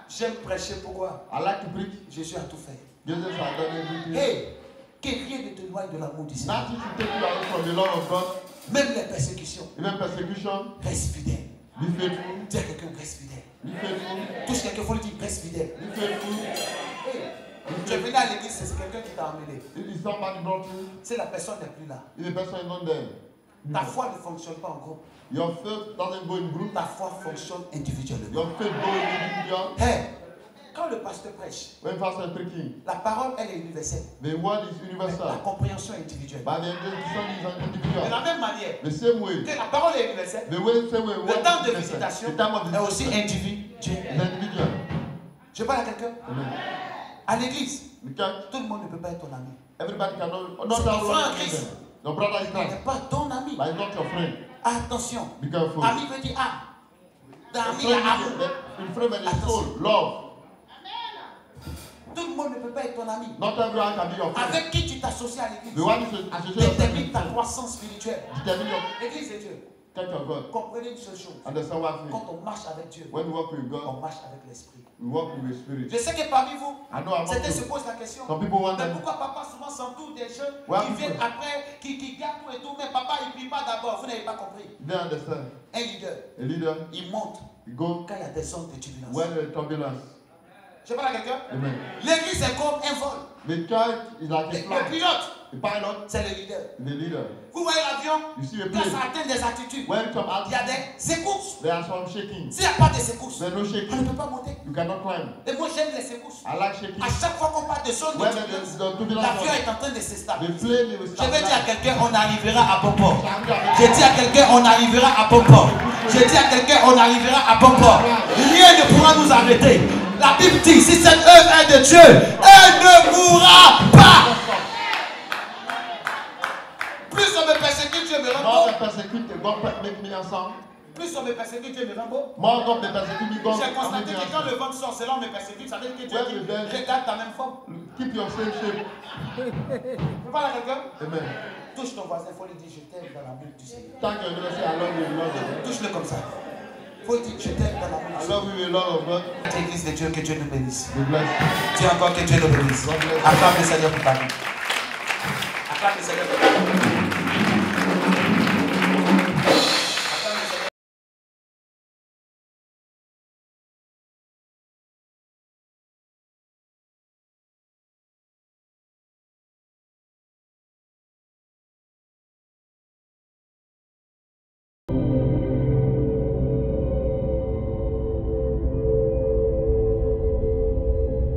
S1: J'aime prêcher. Pourquoi?
S3: I like to preach.
S1: Jésus a tout fait.
S3: Jesus has done everything.
S1: Hey, que rien ne t'éloigne de l'amour du Seigneur.
S3: Nothing should take you away from the love of God.
S1: Même les persécutions.
S3: Even persecution.
S1: Reste fidèle.
S3: Be faithful.
S1: Dis à quelqu'un, reste fidèle.
S3: Be faithful.
S1: Touche quelqu'un, il faut lui dire, reste fidèle.
S3: Be faithful.
S1: Hey, tu es venu à l'église, c'est quelqu'un qui t'a emmené.
S3: If somebody brought you,
S1: Si la personne n'est plus là,
S3: if the person is not there,
S1: ta foi ne fonctionne pas en groupe.
S3: your faith doesn't go in group.
S1: Ta foi fonctionne individuellement.
S3: Your faith goes individual.
S1: Hey, quand le pasteur prêche,
S3: When pastor is preaching,
S1: la parole, elle est universelle.
S3: the word is
S1: La
S3: universal.
S1: compréhension est individuelle.
S3: But the understanding is
S1: De
S3: individual.
S1: la même manière
S3: The same way.
S1: que la parole est universelle,
S3: The way, same way.
S1: le
S3: word
S1: temps de
S3: is universal.
S1: visitation
S3: The time of
S1: est aussi
S3: visitation
S1: individuel.
S3: is individual.
S1: Je parle à quelqu'un.
S3: Amen.
S1: À l'église,
S3: The church,
S1: tout le monde ne peut pas être ton ami.
S3: everybody cannot.
S1: C'est
S3: Not
S1: ton
S3: everyone
S1: frère en
S3: is
S1: Christ.
S3: there. Your brother is
S1: Il
S3: Christ,
S1: n'est pas ton ami.
S3: but he's not your friend.
S1: Attention.
S3: Be careful.
S1: Ami veut dire âme. Dans ami, il y
S3: Friend
S1: a amour.
S3: is in friend and in soul, love.
S1: Tout le monde ne peut pas être ton ami.
S3: Not everyone can be your friend.
S1: Avec qui tu t'associes à l'église
S3: The one is associated yourself
S1: détermine ta
S3: with.
S1: croissance spirituelle.
S3: Determine your
S1: L'église de Dieu.
S3: church of God.
S1: Comprenez une seule chose.
S3: Understand what I mean?
S1: Quand on marche avec Dieu,
S3: When we walk with
S1: on
S3: God,
S1: marche avec l'esprit.
S3: we walk with the Spirit.
S1: Je sais que parmi vous,
S3: I know I'm
S1: certains
S3: not
S1: se
S3: good.
S1: posent la question.
S3: Some people want
S1: Mais
S3: them.
S1: pourquoi papa souvent s'entoure des jeunes
S3: Ouais,
S1: qui viennent
S3: pourquoi?
S1: après, qui gardent tout et tout, mais papa il ne prie pas d'abord. Vous n'avez pas compris.
S3: They understand.
S1: Un leader,
S3: A leader,
S1: il monte
S3: he go
S1: quand il y a des zones de turbulence.
S3: when the turbulence.
S1: Je parle à quelqu'un.
S3: Amen.
S1: L'église est comme un vol.
S3: The church is like a
S1: Le
S3: flight.
S1: pilote,
S3: The pilot,
S1: c'est le leader.
S3: the leader.
S1: Vous voyez l'avion,
S3: You see a
S1: quand
S3: plane.
S1: ça atteint des altitudes,
S3: When it comes
S1: il y a
S3: out,
S1: des secousses.
S3: there are some shaking.
S1: S'il n'y a pas de secousses,
S3: There's no
S1: on ne
S3: shaking.
S1: peut pas monter.
S3: You cannot climb.
S1: Et moi j'aime les secousses.
S3: I like shaking.
S1: À chaque fois qu'on parle de choses de
S3: When
S1: turbulence,
S3: the turbulence
S1: l'avion
S3: comes,
S1: est en train de se
S3: the
S1: stabiliser.
S3: plane will
S1: Je vais dire à
S3: stabilize.
S1: quelqu'un, on arrivera à bon port. Je dis à quelqu'un, on arrivera à bon port. Je dis à quelqu'un, on arrivera à bon port. Rien ne pourra nous arrêter. La Bible dit, si cette œuvre est de Dieu, elle ne mourra pas. Plus on me persécute, Dieu me rend
S3: More
S1: beau.
S3: they persecute, God make me handsome.
S1: Plus on me persécute, Dieu me rend beau.
S3: More God they persecute me, God
S1: J'ai
S3: make
S1: constaté
S3: me
S1: que quand
S3: handsome.
S1: le ventre sort, c'est là on me persécute. Ça veut dire que Dieu
S3: Ouais,
S1: dit,
S3: mais ben-
S1: regarde ta même forme.
S3: Keep your same shape.
S1: Tu parles à quelqu'un?
S3: Amen.
S1: Touche ton voisin, il faut lui dire, je t'aime dans l'amour du Seigneur.
S3: Thank you, Lord. Say, I love you, Lord.
S1: Touche-le comme ça. Il faut lui dire, je t'aime dans l'amour du
S3: I
S1: Seigneur.
S3: love you, Lord of God.
S1: Église de Dieu, que Dieu nous bénisse.
S3: Be blessed.
S1: Dis encore que Dieu nous bénisse. Acclame le Seigneur pour ta vie. Acclame le Seigneur pour ta vie.